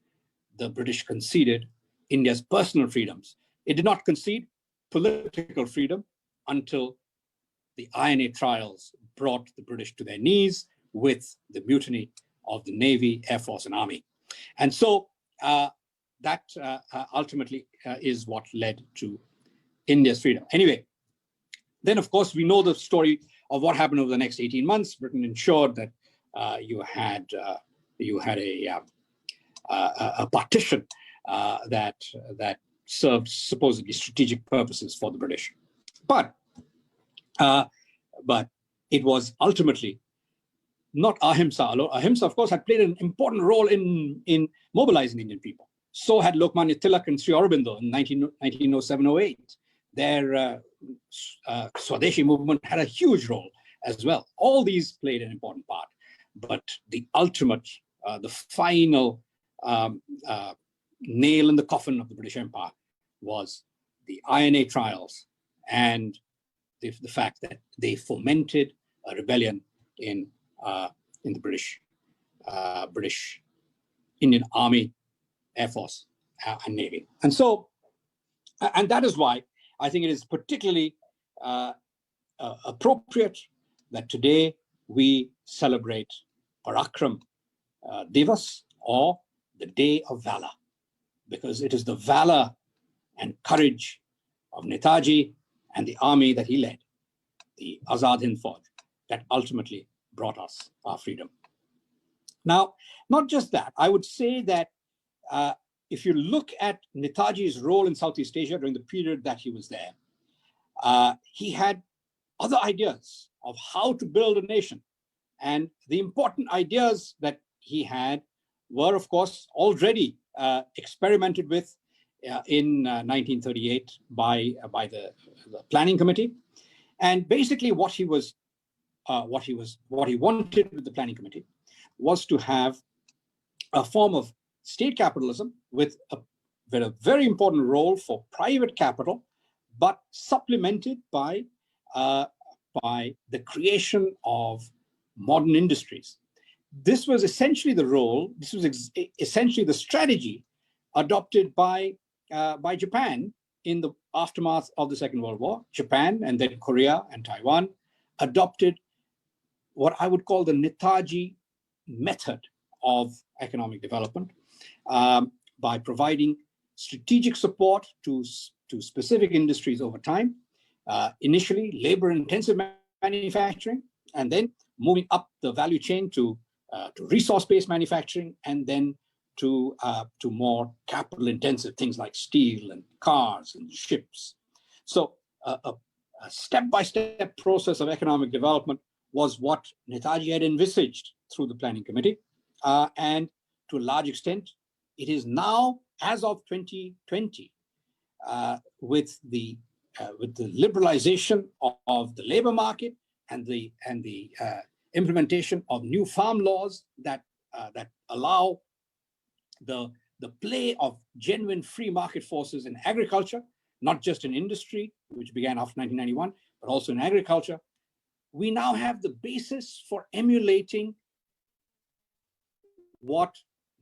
the British conceded India's personal freedoms. It did not concede political freedom until the INA trials brought the British to their knees with the mutiny of the Navy, Air Force, and Army. And so that ultimately is what led to India's freedom. Anyway, then of course we know the story of what happened over the next 18 months. Britain ensured that you had a a partition that served supposedly strategic purposes for the British. But it was ultimately not ahimsa alone. Ahimsa, of course, had played an important role in mobilizing Indian people. So had Lokmanya Tilak and Sri Aurobindo in 1907-08. Their Swadeshi movement had a huge role as well. All these played an important part. But the ultimate, the final nail in the coffin of the British Empire was the INA trials and the fact that they fomented a rebellion in the British Indian Army, Air Force, and Navy. And so, and that is why I think it is particularly appropriate that today we celebrate Parakram Divas, or the Day of Valor, because it is the valor and courage of Netaji and the army that he led, the Azad Hind Fauj, that ultimately brought us our freedom. Now, not just that, I would say that if you look at Netaji's role in Southeast Asia during the period that he was there, he had other ideas of how to build a nation. And the important ideas that he had were, of course, already experimented with in 1938 by the Planning Committee. And basically what he wanted with the Planning Committee was to have a form of state capitalism with a very important role for private capital, but supplemented by the creation of modern industries. This was essentially the role, this was essentially the strategy adopted by Japan in the aftermath of the Second World War. Japan and then Korea and Taiwan adopted what I would call the Netaji method of economic development by providing strategic support to specific industries over time, initially labor-intensive manufacturing, and then moving up the value chain to resource-based manufacturing, and then to more capital-intensive things like steel and cars and ships. So a step-by-step process of economic development was what Netaji had envisaged through the Planning Committee. And to a large extent, it is now, as of 2020, with the liberalization of the labor market and the implementation of new farm laws that allow the play of genuine free market forces in agriculture, not just in industry, which began after 1991, but also in agriculture, we now have the basis for emulating what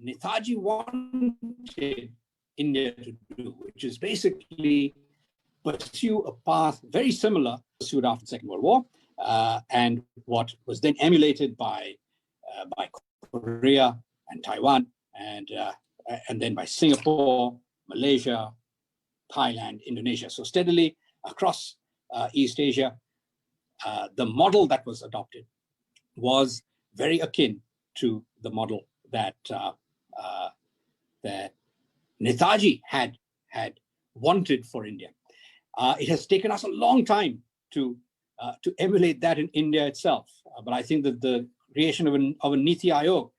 Netaji wanted India to do, which is basically pursue a path very similar pursued after the Second World War, and what was then emulated by Korea and Taiwan, and then by Singapore, Malaysia, Thailand, Indonesia. So steadily across East Asia, the model that was adopted was very akin to the model that Netaji had wanted for India. It has taken us a long time to emulate that in India itself. But I think that the creation of a Niti Aayog,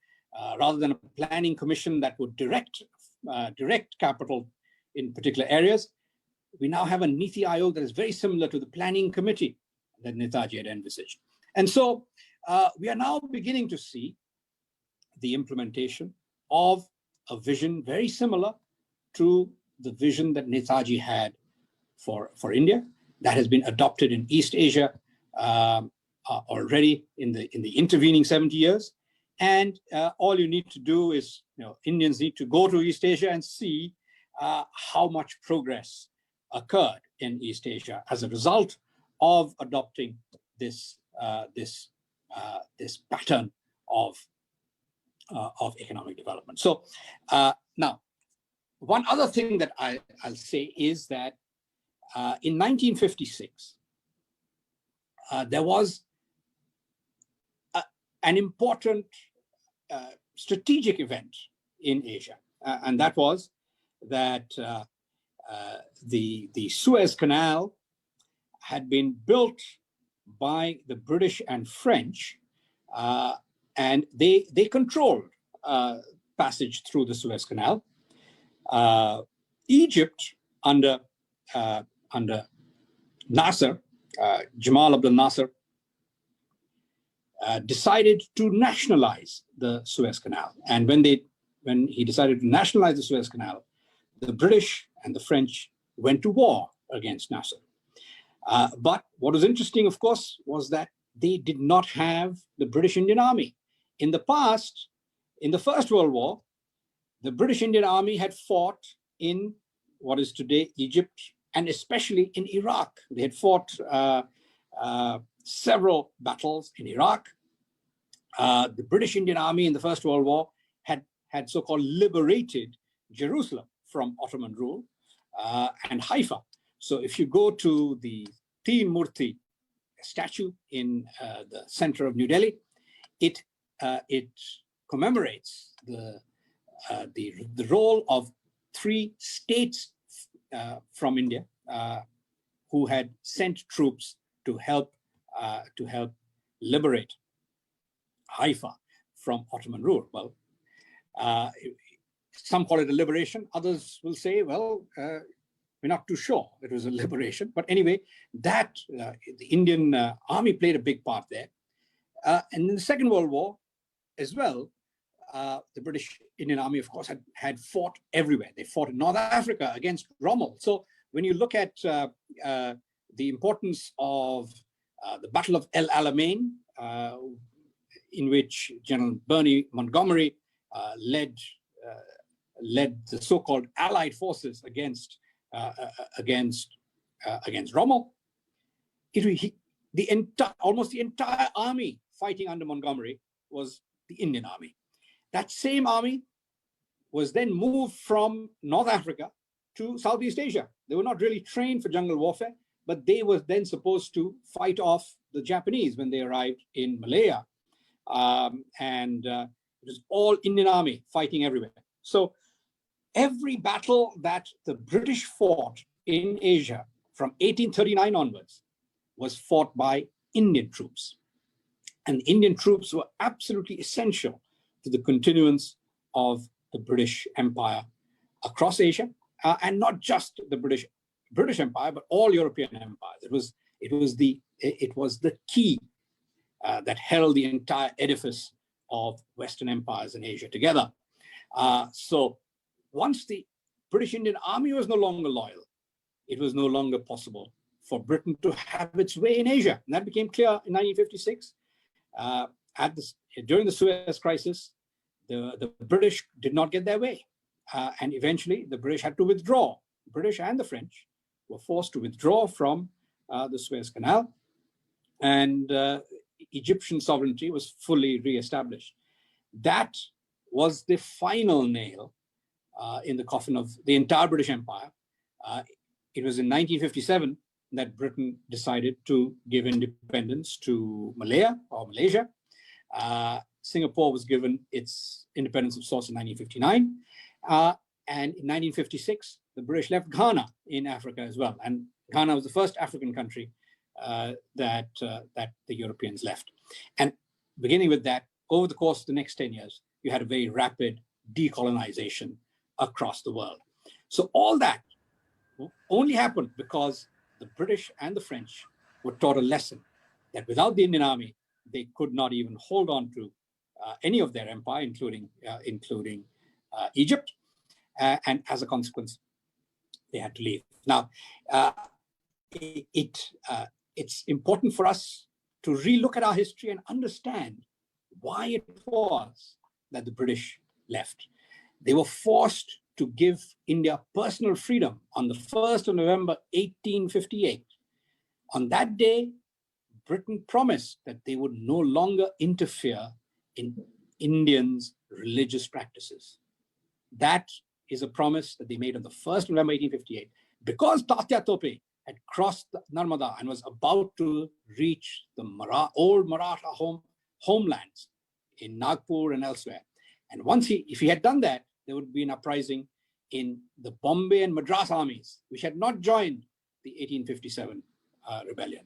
rather than a planning commission that would direct capital in particular areas, we now have a Niti Aayog that is very similar to the planning committee that Netaji had envisaged. And so we are now beginning to see the implementation of a vision very similar to the vision that Netaji had for India, that has been adopted in East Asia already in the intervening 70 years. And all you need to do is, Indians need to go to East Asia and see how much progress occurred in East Asia as a result of adopting this pattern of economic development. So now, one other thing that I'll say is that in 1956, there was an important strategic event in Asia. And that was that the Suez Canal had been built by the British and French, and they controlled passage through the Suez Canal. Egypt under Nasser, Jamal Abdel Nasser, decided to nationalize the Suez Canal. And when he decided to nationalize the Suez Canal, the British and the French went to war against Nasser. But what was interesting, of course, was that they did not have the British Indian Army. In the past, in the First World War, the British Indian Army had fought in what is today Egypt, and especially in Iraq. They had fought several battles in Iraq. The British Indian Army in the First World War had so-called liberated Jerusalem from Ottoman rule and Haifa. So if you go to the Teen Murti statue in the center of New Delhi, it commemorates the role of 3 states from India who had sent troops to help liberate Haifa from Ottoman rule. Well, some call it a liberation. Others will say, well, we're not too sure it was a liberation. But anyway, that the Indian army played a big part there. And in the Second World War as well, the British Indian Army, of course, had fought everywhere. They fought in North Africa against Rommel. So when you look at the importance of the Battle of El Alamein, in which General Bernie Montgomery led the so-called Allied forces against Rommel, almost the entire army fighting under Montgomery was the Indian Army. That same army was then moved from North Africa to Southeast Asia. They were not really trained for jungle warfare, but they were then supposed to fight off the Japanese when they arrived in Malaya. It was all Indian Army fighting everywhere. So every battle that the British fought in Asia from 1839 onwards was fought by Indian troops. And the Indian troops were absolutely essential to the continuance of the British Empire across Asia, and not just the British Empire, but all European empires. It was the key that held the entire edifice of Western empires in Asia together. So once the British Indian Army was no longer loyal, it was no longer possible for Britain to have its way in Asia. And that became clear in 1956. During the Suez Crisis, the British did not get their way. And eventually the British had to withdraw. The British and the French were forced to withdraw from the Suez Canal, and Egyptian sovereignty was fully re-established. That was the final nail in the coffin of the entire British Empire. It was in 1957 that Britain decided to give independence to Malaya or Malaysia. Singapore was given its independence of sorts in 1959. And in 1956, the British left Ghana in Africa as well. And Ghana was the first African country that the Europeans left. And beginning with that, over the course of the next 10 years, you had a very rapid decolonization across the world. So all that only happened because the British and the French were taught a lesson that without the Indian Army, they could not even hold on to any of their empire, including Egypt. And as a consequence, they had to leave. Now, it's important for us to relook at our history and understand why it was that the British left. They were forced to give India personal freedom on the 1st of November, 1858. On that day, Britain promised that they would no longer interfere in Indians' religious practices. That is a promise that they made on the 1st of November, 1858. Because Tatya Tope had crossed the Narmada and was about to reach the old Maratha homelands in Nagpur and elsewhere. And if he had done that, there would be an uprising in the Bombay and Madras armies, which had not joined the 1857 rebellion.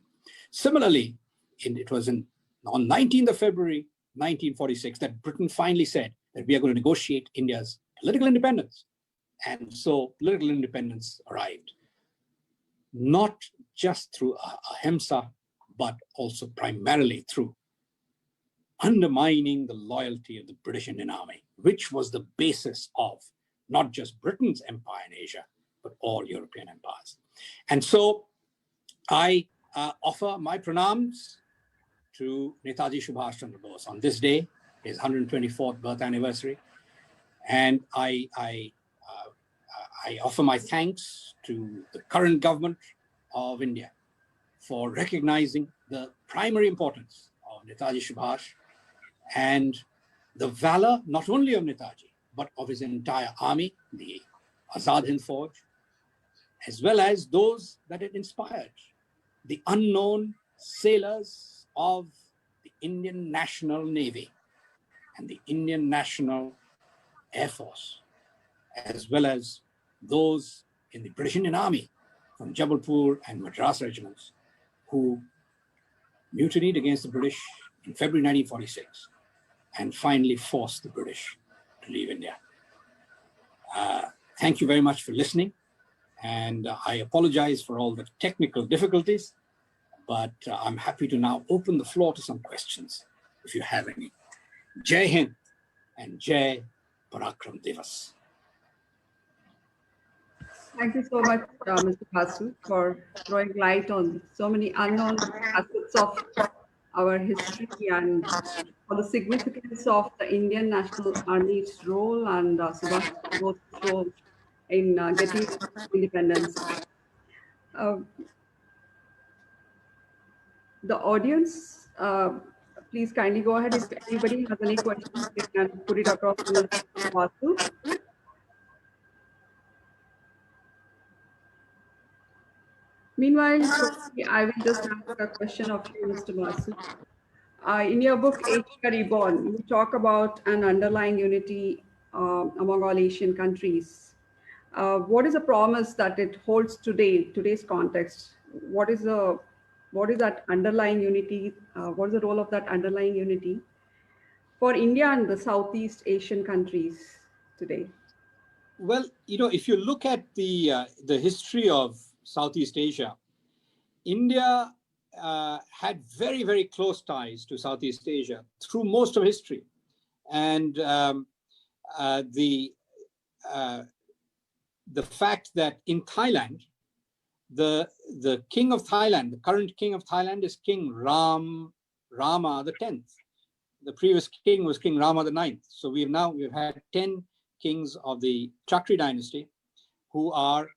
Similarly, it was on 19th of February, 1946, that Britain finally said that we are going to negotiate India's political independence. And so political independence arrived, not just through ahimsa, but also primarily through undermining the loyalty of the British Indian Army, which was the basis of not just Britain's empire in Asia, but all European empires. And so I offer my pranams to Netaji Subhas Chandra Bose on this day, his 124th birth anniversary. And I offer my thanks to the current government of India for recognizing the primary importance of Netaji Subhas and the valor not only of Netaji, but of his entire army, the Azad Hind Fauj, as well as those that it inspired, the unknown sailors of the Indian National Navy and the Indian National Air Force, as well as those in the British Indian Army from Jabalpur and Madras regiments who mutinied against the British in February 1946 and finally forced the British to leave India. Thank you very much for listening. And I apologize for all the technical difficulties, but I'm happy to now open the floor to some questions, if you have any. Jai Hind and Jai Parakram Divas. Thank you so much, Mr. Basu, for throwing light on so many unknown aspects of our history and for the significance of the Indian National Army's role and Subhash Bose's role in getting independence. The audience, please kindly go ahead. If anybody has any questions, they can put it across to Mr. Basu. Meanwhile, I will just ask a question of you, Mr. Basu. In your book, Asia Reborn, you talk about an underlying unity among all Asian countries. What is the promise that it holds today's context? What is that underlying unity? What is the role of that underlying unity for India and the Southeast Asian countries today? Well, if you look at the history of Southeast Asia, India had very, very close ties to Southeast Asia through most of history. And the fact that in Thailand, the king of Thailand, the current king of Thailand is King Rama the 10th. The previous king was King Rama the 9th. So we've had 10 kings of the Chakri dynasty who are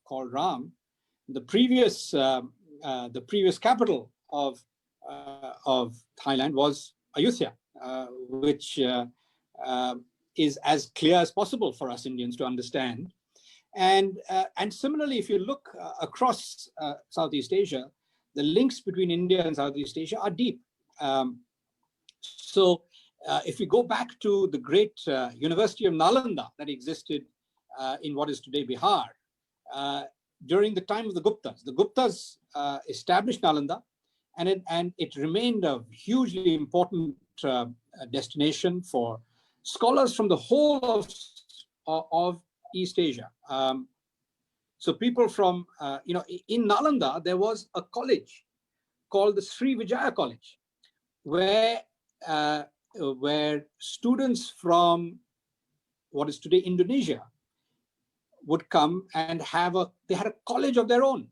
called Ram. The previous capital of Thailand was Ayutthaya, which is as clear as possible for us Indians to understand. And similarly, if you look across Southeast Asia, the links between India and Southeast Asia are deep. So if we go back to the great University of Nalanda that existed in what is today Bihar, during the time of the Guptas established Nalanda, and it remained a hugely important destination for scholars from the whole of East Asia. So people from, in Nalanda, there was a college called the Sri Vijaya College, where students from what is today Indonesia would come and they had a college of their own.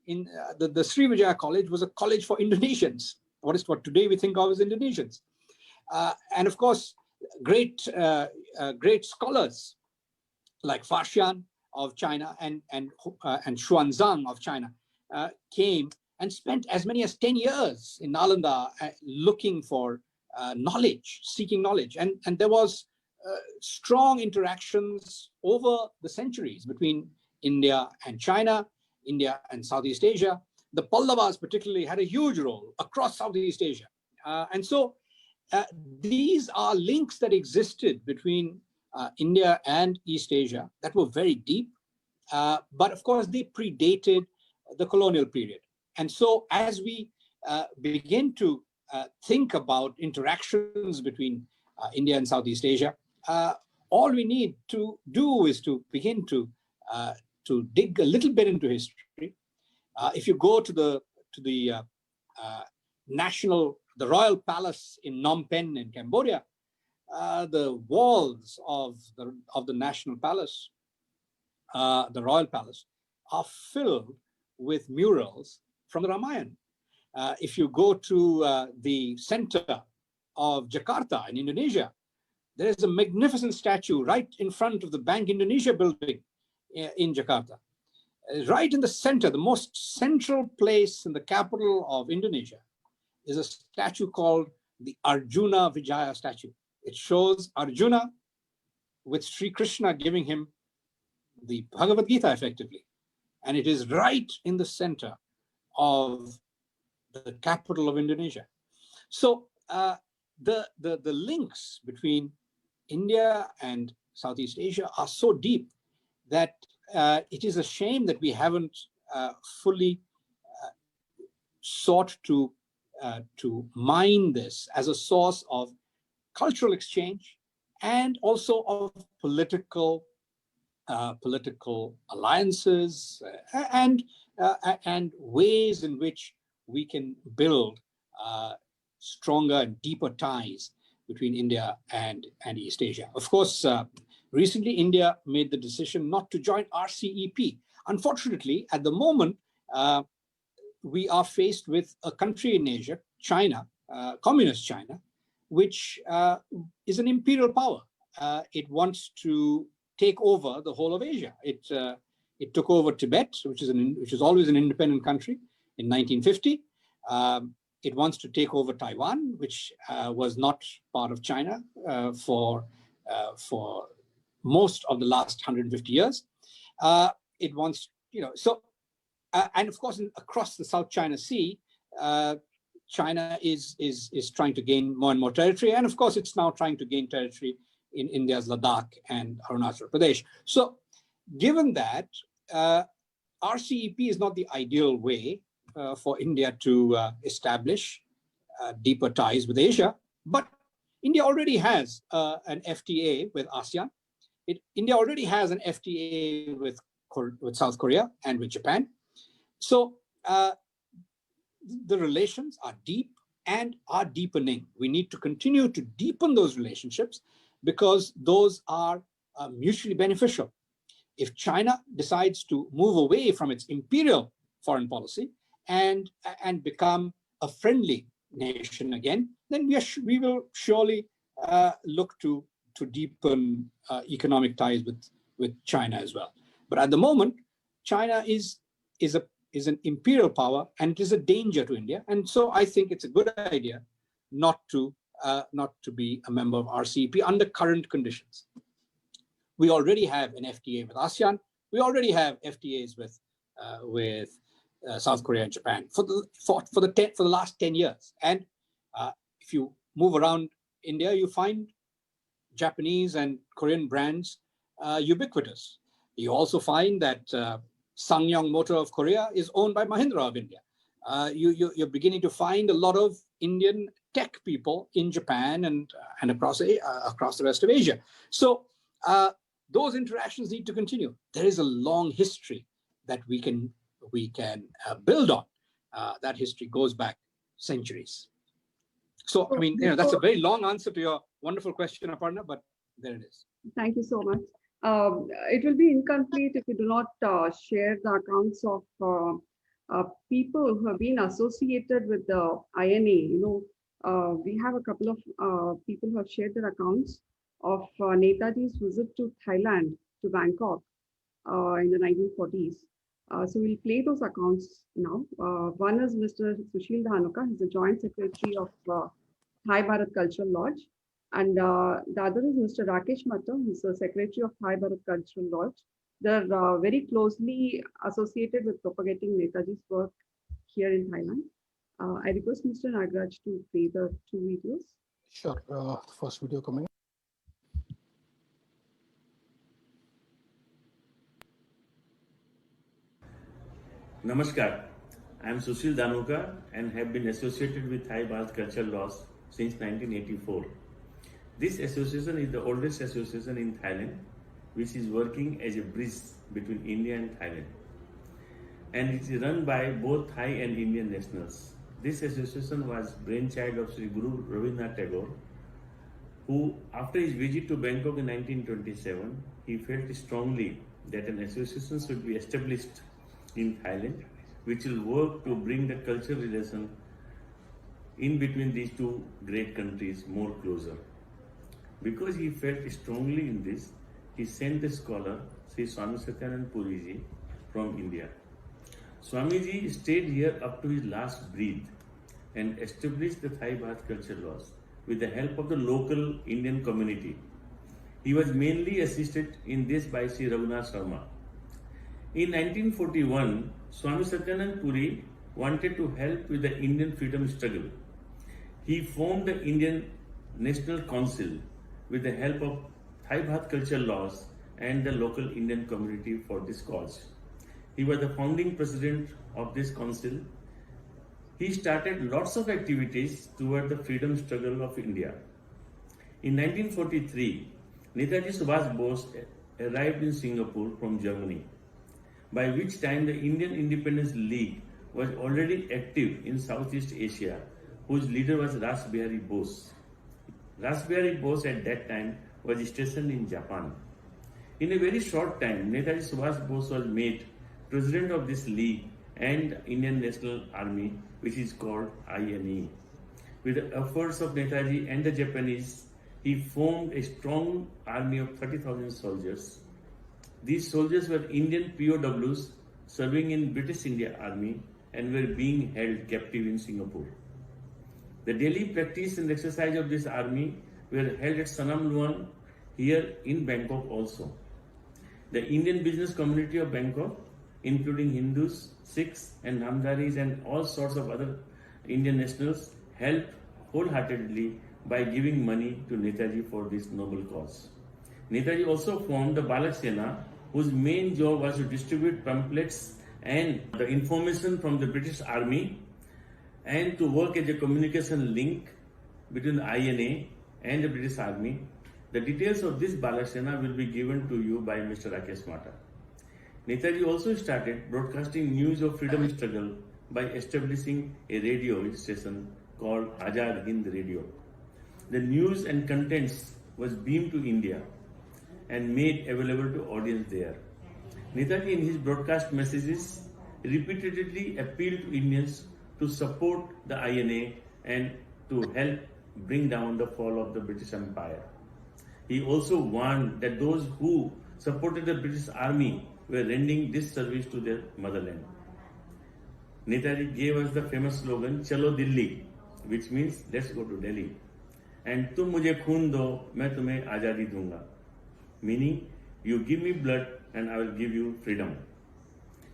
In the Sri Vijaya College was a college for Indonesians, what today we think of as Indonesians. And of course, great scholars like Faxian of China and Xuanzang of China came and spent as many as 10 years in Nalanda looking for knowledge, seeking knowledge. And there was strong interactions over the centuries between India and China, India and Southeast Asia. The Pallavas particularly had a huge role across Southeast Asia. And so these are links that existed between India and East Asia that were very deep, but of course they predated the colonial period. And so as we begin to think about interactions between India and Southeast Asia, all we need to do is to begin to dig a little bit into history. If you go to the Royal Palace in Phnom Penh in Cambodia, the walls of the National Palace, the Royal Palace, are filled with murals from the Ramayana. If you go to the center of Jakarta in Indonesia, there is a magnificent statue right in front of the Bank Indonesia building in Jakarta. Right in the center, the most central place in the capital of Indonesia is a statue called the Arjuna Vijaya statue. It shows Arjuna with Sri Krishna giving him the Bhagavad Gita effectively. And it is right in the center of the capital of Indonesia. So the links between India and Southeast Asia are so deep that it is a shame that we haven't fully sought to mine this as a source of cultural exchange and also of political alliances and ways in which we can build stronger and deeper ties between India and East Asia. Of course, recently India made the decision not to join RCEP. Unfortunately, at the moment, we are faced with a country in Asia, China, communist China, which is an imperial power. It wants to take over the whole of Asia. It took over Tibet, which is always an independent country, in 1950. It wants to take over Taiwan, which was not part of China for most of the last 150 years. It wants, and of course, across the South China Sea, China is trying to gain more and more territory. And of course, it's now trying to gain territory in India's Ladakh and Arunachal Pradesh. So given that, RCEP is not the ideal way for India to establish deeper ties with Asia, but India already has an FTA with ASEAN. India already has an FTA with South Korea and with Japan. So the relations are deep and are deepening. We need to continue to deepen those relationships because those are mutually beneficial. If China decides to move away from its imperial foreign policy and become a friendly nation again, then we will surely look to deepen economic ties with China as well. But at the moment, China is an imperial power and it is a danger to India. And so I think it's a good idea not to be a member of RCEP under current conditions. We already have an FTA with ASEAN. We already have FTAs with South Korea and Japan for the last 10 years. And if you move around India, you find Japanese and Korean brands ubiquitous. You also find that SsangYong Motor of Korea is owned by Mahindra of India. You're beginning to find a lot of Indian tech people in Japan and across the rest of Asia. So those interactions need to continue. There is a long history that we can build on. That history goes back centuries. So, I mean, that's a very long answer to your wonderful question, Aparna, but there it is. Thank you so much. It will be incomplete if you do not share the accounts of people who have been associated with the INA. We have a couple of people who have shared their accounts of Netaji's visit to Thailand, to Bangkok in the 1940s. So we'll play those accounts now. One is Mr.Sushil Dhanuka. He's the Joint Secretary of Thai-Bharat Cultural Lodge. And the other is Mr. Rakesh Matta. He's the Secretary of Thai-Bharat Cultural Lodge. They're very closely associated with propagating Netaji's work here in Thailand. I request Mr. Nagraj to play the two videos. Sure. First video coming. Namaskar, I am Sushil Dhanuka and have been associated with Thai-Bharat cultural laws since 1984. This association is the oldest association in Thailand, which is working as a bridge between India and Thailand. And it is run by both Thai and Indian nationals. This association was brainchild of Sri Guru Rabindranath Tagore, who, after his visit to Bangkok in 1927, he felt strongly that an association should be established in Thailand, which will work to bring the cultural relation in between these two great countries more closer. Because he felt strongly in this, he sent the scholar Sri Swami Satyanand Puriji from India. Swamiji stayed here up to his last breath and established the Thai-Bharat culture laws with the help of the local Indian community. He was mainly assisted in this by Sri Raghunath Sharma. In 1941, Swami Satyanand Puri wanted to help with the Indian freedom struggle. He formed the Indian National Council with the help of Thai-Bharat culture laws and the local Indian community for this cause. He was the founding president of this council. He started lots of activities toward the freedom struggle of India. In 1943, Netaji Subhas Bose arrived in Singapore from Germany, by which time the Indian Independence League was already active in Southeast Asia, whose leader was Ras Bihari Bose. Ras Bihari Bose at that time was stationed in Japan. In a very short time, Netaji Subhas Bose was made president of this league and Indian National Army, which is called INA. With the efforts of Netaji and the Japanese, he formed a strong army of 30,000 soldiers. These soldiers were Indian POWs serving in British India Army and were being held captive in Singapore. The daily practice and exercise of this army were held at Sanam Luang here in Bangkok also. The Indian business community of Bangkok, including Hindus, Sikhs and Namdaris and all sorts of other Indian nationals, helped wholeheartedly by giving money to Netaji for this noble cause. Netaji also formed the Balak Sena, whose main job was to distribute pamphlets and the information from the British Army and to work as a communication link between the INA and the British Army. The details of this Balak Sena will be given to you by Mr. Rakesh Matta. Netaji also started broadcasting news of freedom struggle by establishing a radio station called Azad Hind Radio. The news and contents was beamed to India and made available to audience there. Netaji in his broadcast messages repeatedly appealed to Indians to support the INA and to help bring down the fall of the British Empire. He also warned that those who supported the British Army were rendering disservice to their motherland. Netaji gave us the famous slogan, Chalo Delhi, which means let's go to Delhi. And tum mujhe khoon do, main tumhe azadi dunga. Meaning, you give me blood and I will give you freedom.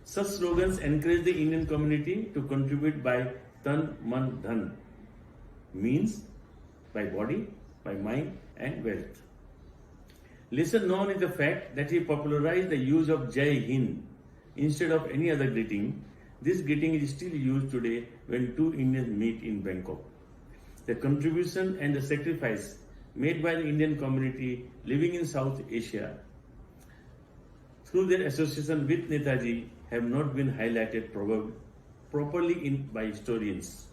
Such slogans encourage the Indian community to contribute by tan, man, dhan. Means by body, by mind and wealth. Lesser known is the fact that he popularized the use of Jai Hind instead of any other greeting. This greeting is still used today when two Indians meet in Bangkok. The contribution and the sacrifice made by the Indian community living in South Asia through their association with Netaji have not been highlighted properly by historians.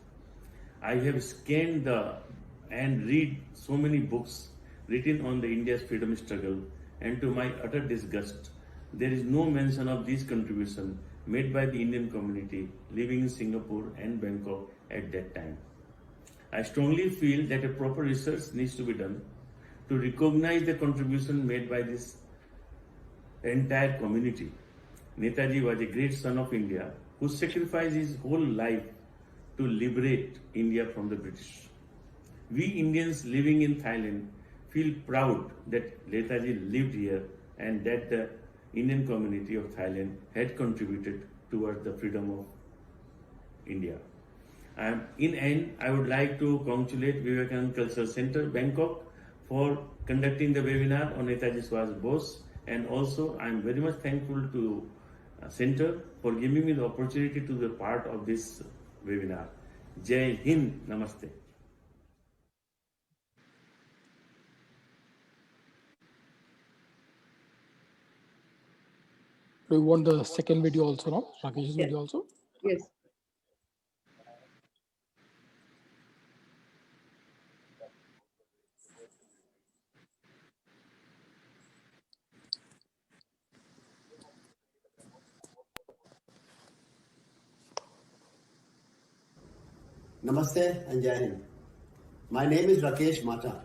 I have scanned and read so many books written on the India's freedom struggle, and to my utter disgust, there is no mention of these contributions made by the Indian community living in Singapore and Bangkok at that time. I strongly feel that a proper research needs to be done to recognize the contribution made by this entire community. Netaji was a great son of India who sacrificed his whole life to liberate India from the British. We Indians living in Thailand feel proud that Netaji lived here and that the Indian community of Thailand had contributed towards the freedom of India. In end, I would like to congratulate Vivekananda Cultural Center, Bangkok, for conducting the webinar on Netaji Subhas Bose, and also I am very much thankful to Center for giving me the opportunity to be part of this webinar. Jai Hind, Namaste. Do you want the second video also now? Rakesh's video also? Yes. Namaste and Jai Hind. My name is Rakesh Matta.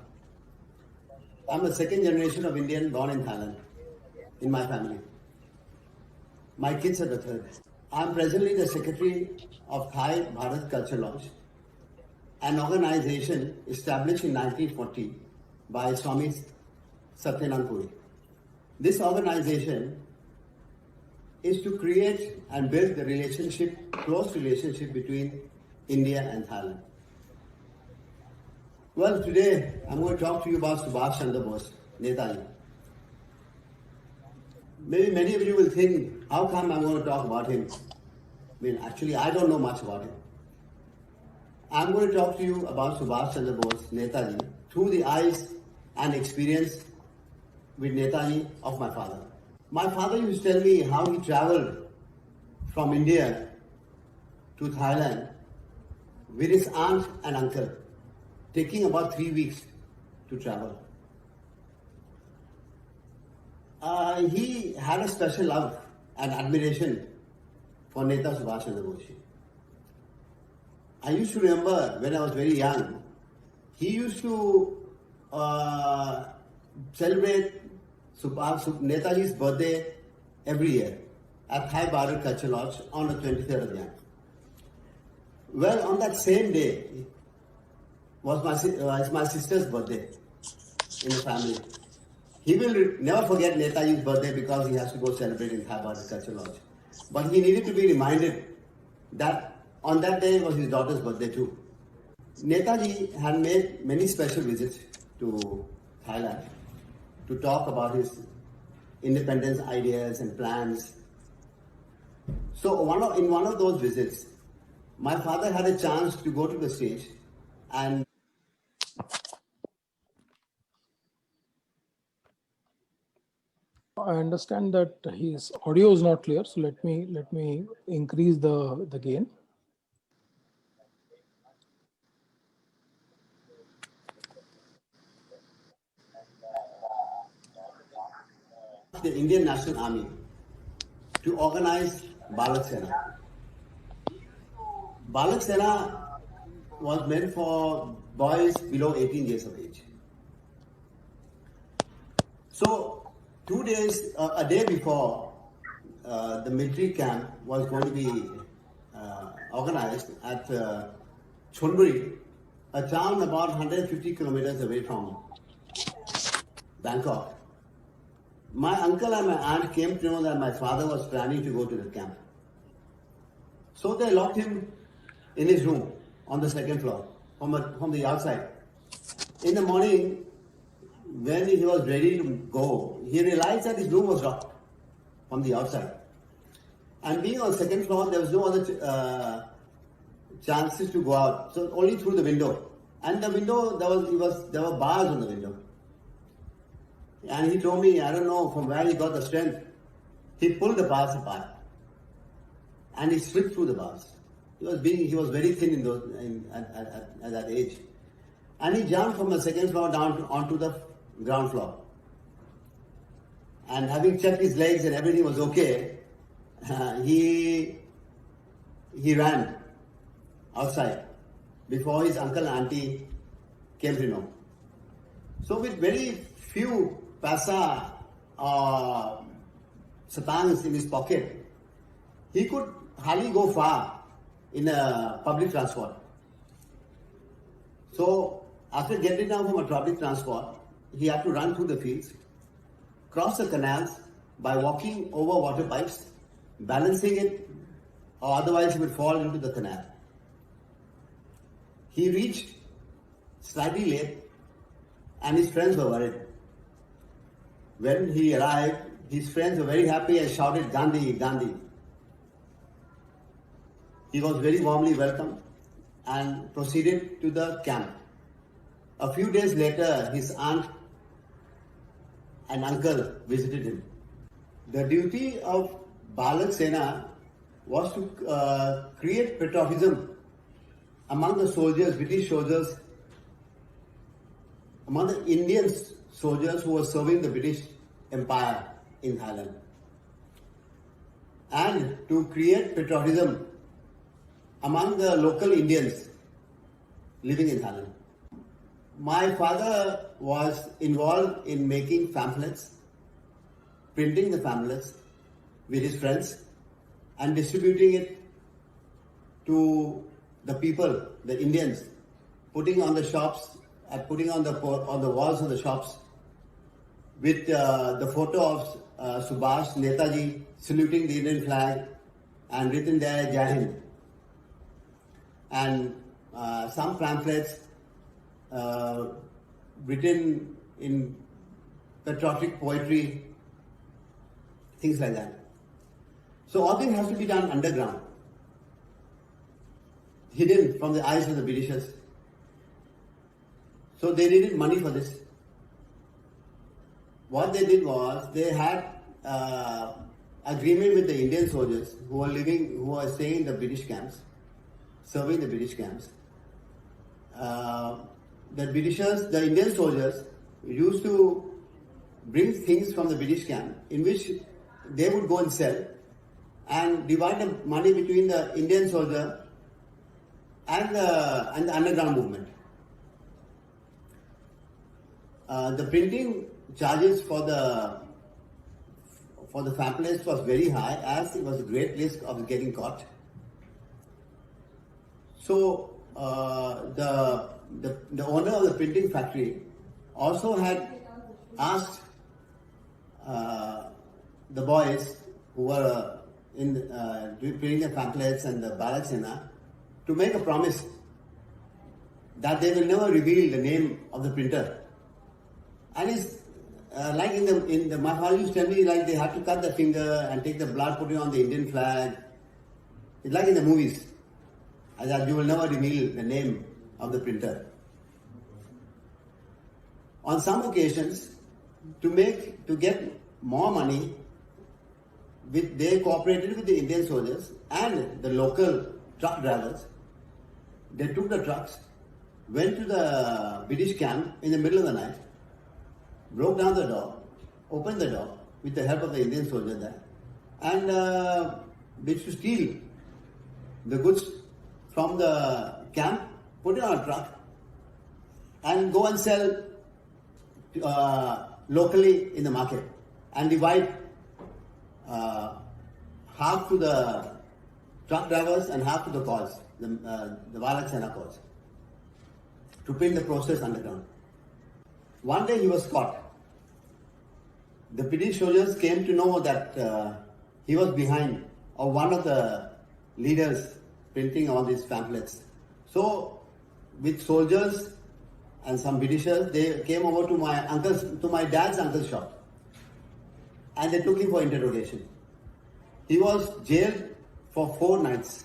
I'm the second generation of Indian born in Thailand in my family. My kids are the third. I'm presently the secretary of Thai-Bharat Culture Lodge, an organization established in 1940 by Swami Satyanand Puri. This organization is to create and build the relationship, close relationship between India and Thailand. Well, today I'm going to talk to you about Subhas Chandra Bose, Netaji. Maybe many of you will think, how come I'm going to talk about him? I mean, actually, I don't know much about him. I'm going to talk to you about Subhas Chandra Bose, Netaji, through the eyes and experience with Netaji of my father. My father used to tell me how he traveled from India to Thailand with his aunt and uncle, taking about 3 weeks to travel. He had a special love and admiration for Netaji Subhas Chandra Bose. I used to remember when I was very young, he used to celebrate Netaji's birthday every year at Thai-Bharat Culture Lodge on the 23rd of January. Well, on that same day was my sister's birthday in the family. He will never forget Netaji's birthday because he has to go celebrate in Thai-Bharat Culture Lodge. But he needed to be reminded that on that day was his daughter's birthday too. Netaji had made many special visits to Thailand to talk about his independence ideas and plans. So in one of those visits, my father had a chance to go to the stage and I understand that his audio is not clear, so let me increase the gain. the Indian National Army to organize Balak Sena. Balak Sena was meant for boys below 18 years of age. So 2 days, a day before the military camp was going to be organized at Chonburi, a town about 150 kilometers away from Bangkok. My uncle and my aunt came to know that my father was planning to go to the camp. So they locked him in his room on the second floor from the outside. In the morning, when he was ready to go, he realized that his room was locked from the outside. And being on the second floor, there was no other chances to go out, so only through the window. And the window, there were bars on the window. And he told me, I don't know from where he got the strength. He pulled the bars apart, and he slipped through the bars. He was very thin at that age, and he jumped from the second floor down onto the ground floor. And having checked his legs and everything was okay, he ran outside before his uncle and auntie came to know. So with very few paisa or satangs in his pocket, he could hardly go far in a public transport. So after getting down from a public transport, he had to run through the fields, cross the canals by walking over water pipes, balancing it, or otherwise he would fall into the canal. He reached slightly late, and his friends were worried. When he arrived, his friends were very happy and shouted, "Gandhi, Gandhi." he was very warmly welcomed and proceeded to the camp. A few days later, his aunt and uncle visited him. The duty of Balak Sena was to create patriotism among the soldiers, British soldiers, among the Indian soldiers who were serving the British Empire in Thailand, and to create patriotism among the local Indians living in Thailand. My father was involved in making pamphlets, printing the pamphlets with his friends and distributing it to the people, the Indians, putting on the shops, putting on the walls of the shops with the photo of Subhas, Netaji saluting the Indian flag and written there Jai Hind. And some pamphlets written in patriotic poetry, things like that. So all this has to be done underground, hidden from the eyes of the Britishers. So they needed money for this. What they did was they had agreement with the Indian soldiers who were staying in the British camps, serving the British camps. The Indian soldiers used to bring things from the British camp in which they would go and sell and divide the money between the Indian soldier and the underground movement. The printing charges for the pamphlets was very high, as it was a great risk of getting caught. So the owner of the printing factory also had asked the boys who were printing the pamphlets and the Balak Sena to make a promise that they will never reveal the name of the printer. And it's like my father used to tell me, like they had to cut the finger and take the blood, put it on the Indian flag. It's like in the movies, that you will never reveal the name of the printer. On some occasions, to get more money, they cooperated with the Indian soldiers and the local truck drivers. They took the trucks, went to the British camp in the middle of the night, broke down the door, opened the door with the help of the Indian soldier there, and they used to steal the goods from the camp, put it on a truck, and go and sell locally in the market, and divide half to the truck drivers and half to the cause, the Balak Sena cause, to print the process underground. One day he was caught. The British soldiers came to know that he was behind, or one of the leaders printing all these pamphlets. So, with soldiers and some Britishers, they came over to my dad's uncle's shop, and they took him for interrogation. He was jailed for 4 nights,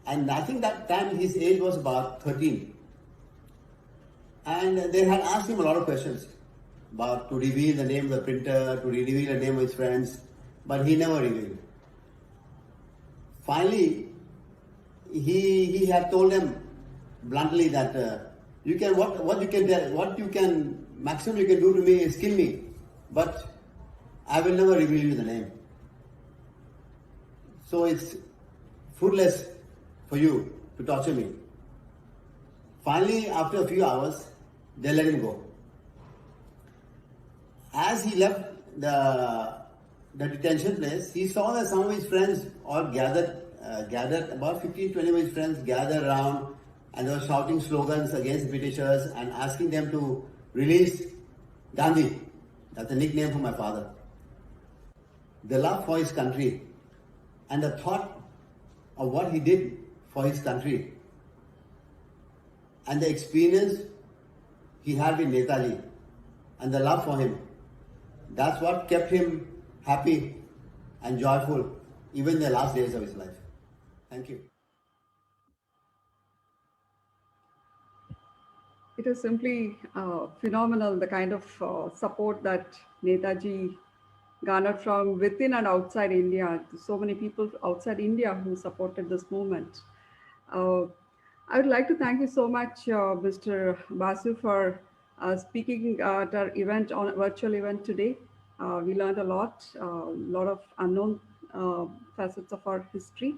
and I think that time his age was about 13. And they had asked him a lot of questions to reveal the name of the printer, to reveal the name of his friends, but he never revealed. Finally, he had told them bluntly that maximum you can do to me is kill me, but I will never reveal you the name. So it's fruitless for you to torture me. Finally, after a few hours, they let him go. As he left the detention place, he saw that some of his friends all gathered, about 15-20 of his friends gathered around, and they were shouting slogans against the Britishers and asking them to release Gandhi. That's the nickname for my father. The love for his country and the thought of what he did for his country and the experience he had with Netaji and the love for him, that's what kept him happy and joyful even in the last days of his life. Thank you. It is simply phenomenal, the kind of support that Netaji garnered from within and outside India. So many people outside India who supported this movement. I would like to thank you so much, Mr. Basu, for speaking at our event, on a virtual event today. We learned a lot of unknown facets of our history.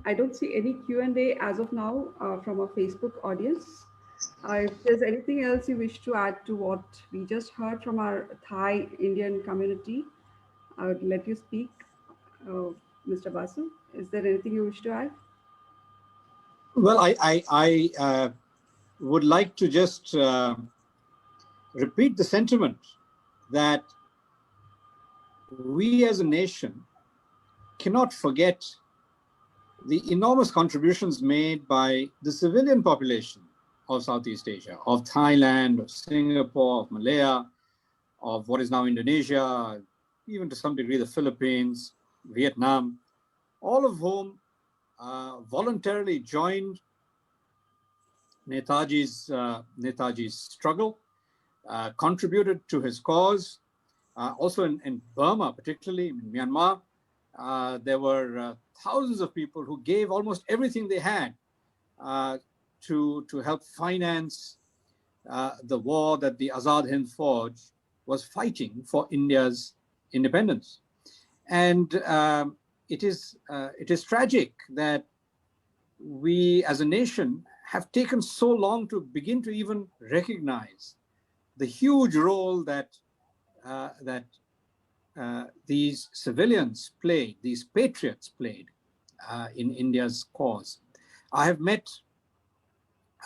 I don't see any Q&A as of now from our Facebook audience. If there's anything else you wish to add to what we just heard from our Thai Indian community, I would let you speak. Mr. Basu, is there anything you wish to add? Well, I would like to just repeat the sentiment that we as a nation cannot forget the enormous contributions made by the civilian population of Southeast Asia, of Thailand, of Singapore, of Malaya, of what is now Indonesia, even to some degree the Philippines, Vietnam, all of whom voluntarily joined Netaji's struggle, contributed to his cause. Also in Burma, particularly in Myanmar, there were thousands of people who gave almost everything they had to help finance the war that the Azad Hind Fauj was fighting for India's independence. And it is tragic that we as a nation have taken so long to begin to even recognize the huge role that these civilians played, these patriots played in India's cause. I have met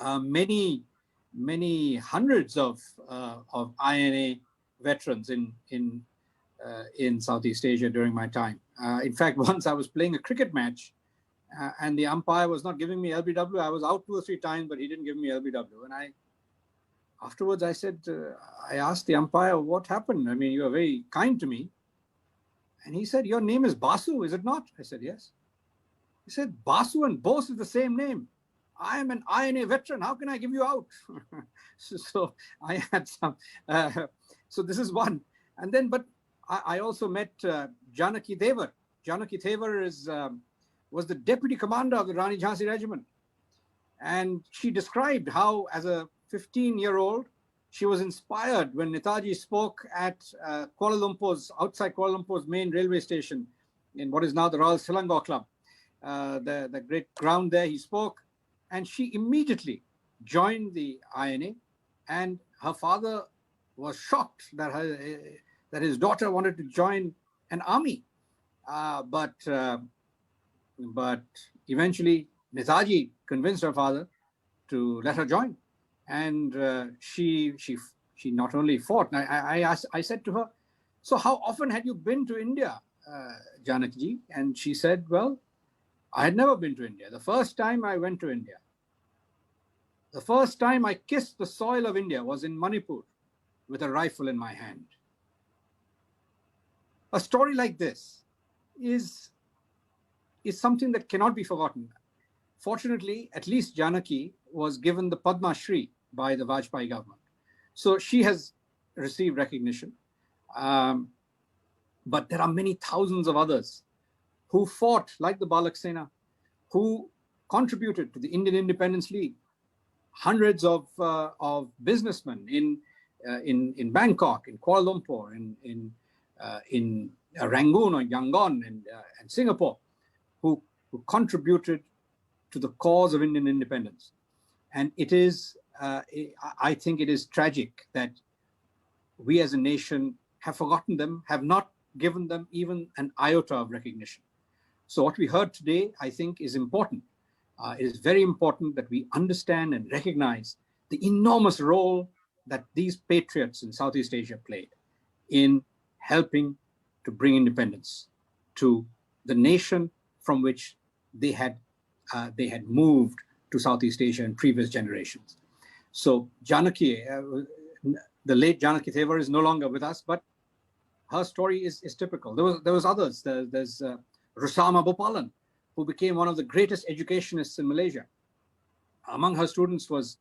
many hundreds of INA veterans in Southeast Asia during my time. In fact, once I was playing a cricket match and the umpire was not giving me LBW. I was out 2 or 3 times, but he didn't give me LBW. And afterwards I said, I asked the umpire, what happened? I mean, you are very kind to me. And he said, your name is Basu, is it not? I said, yes. He said, Basu and Bose is the same name. I am an INA veteran. How can I give you out? So I had some, so this is one. And then, but I also met Janaki Thevar. Janaki Thevar was the deputy commander of the Rani Jhansi regiment. And she described how, as a 15-year-old, she was inspired when Netaji spoke at outside Kuala Lumpur's main railway station in what is now the Royal Selangor Club. The great ground there, he spoke. And she immediately joined the INA. And her father was shocked that his daughter wanted to join an army. But eventually, Netaji convinced her father to let her join. And she not only fought. I said to her, so how often had you been to India, Janaki? And she said, well, I had never been to India. The first time I went to India, the first time I kissed the soil of India was in Manipur with a rifle in my hand. A story like this is something that cannot be forgotten. Fortunately, at least Janaki was given the Padma Shri by the Vajpayee government. So she has received recognition. But there are many thousands of others who fought like the Balak Sena, who contributed to the Indian Independence League. Hundreds of businessmen in Bangkok, in Kuala Lumpur, in Rangoon or Yangon and Singapore, who contributed to the cause of Indian independence. And it is, I think it is tragic that we as a nation have forgotten them, have not given them even an iota of recognition. So what we heard today, I think, is important. It is very important that we understand and recognize the enormous role that these patriots in Southeast Asia played in helping to bring independence to the nation from which they had moved to Southeast Asia in previous generations. So Janaki, the late Janaki Thevar is no longer with us, but her story is typical. There was others. There's Rusama Bopalan, who became one of the greatest educationists in Malaysia. Among her students was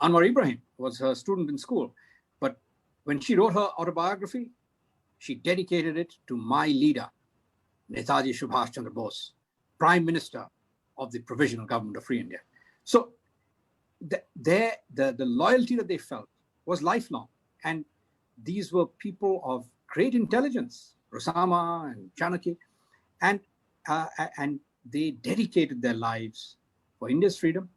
Anwar Ibrahim, was her student in school. But when she wrote her autobiography, she dedicated it to my leader, Netaji Subhas Chandra Bose, Prime Minister of the Provisional Government of Free India. So the loyalty that they felt was lifelong. And these were people of great intelligence, Rosama and Chanakya, and they dedicated their lives for India's freedom.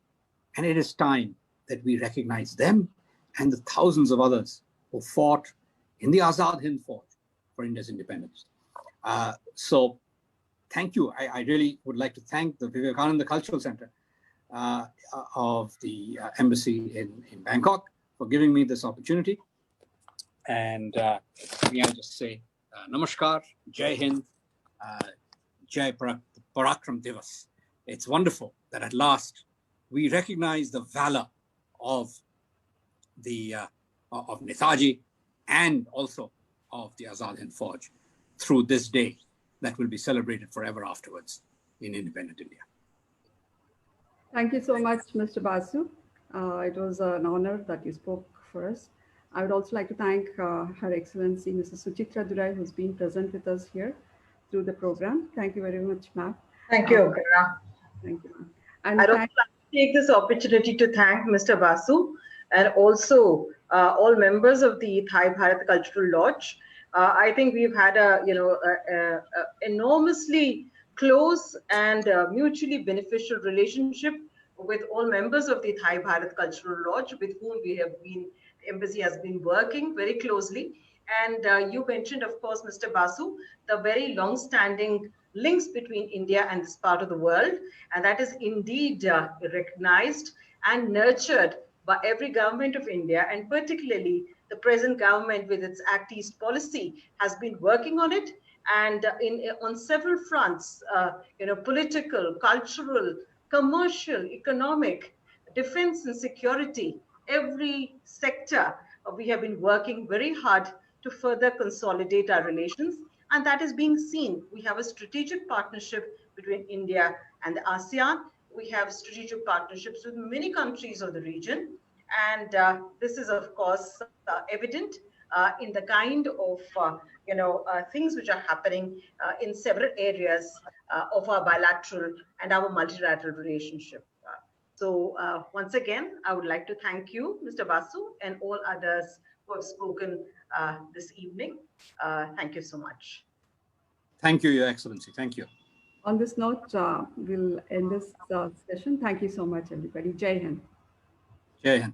And it is time that we recognize them and the thousands of others who fought in the Azad Hind Force for India's independence. So thank you. I really would like to thank the Vivekananda Cultural Center of the embassy in Bangkok for giving me this opportunity. And may I just say, Namaskar, Jai Hind, Jai Parakram Divas. It's wonderful that at last we recognize the valor of the of Netaji and also of the Azad Hind Force through this day that will be celebrated forever afterwards in independent India. Thank you so much, Mr. Basu. It was an honor that you spoke for us. I would also like to thank Her Excellency, Mrs. Suchitra Durai, who's been present with us here through the program. Thank you very much, ma'am. Thank you, Okara. Thank you, ma'am. And I'd also like to take this opportunity to thank Mr. Basu and also all members of the Thai-Bharat Cultural Lodge. I think we've had a enormously close and mutually beneficial relationship with all members of the Thai-Bharat Cultural Lodge, with whom the embassy has been working very closely. And you mentioned, of course, Mr. Basu, the very long-standing links between India and this part of the world. And that is indeed recognized and nurtured by every government of India, and particularly the present government with its Act East policy has been working on it. And on several fronts, political, cultural, commercial, economic, defense and security, every sector, we have been working very hard to further consolidate our relations. And that is being seen. We have a strategic partnership between India and the ASEAN. We have strategic partnerships with many countries of the region. And this is, of course, evident in the kind of things which are happening in several areas of our bilateral and our multilateral relationship. So once again, I would like to thank you, Mr. Basu, and all others who have spoken this evening. Thank you so much. Thank you, Your Excellency. Thank you. on this note, we'll end this session. Thank you so much, everybody. Jai Hind. Jai Hind.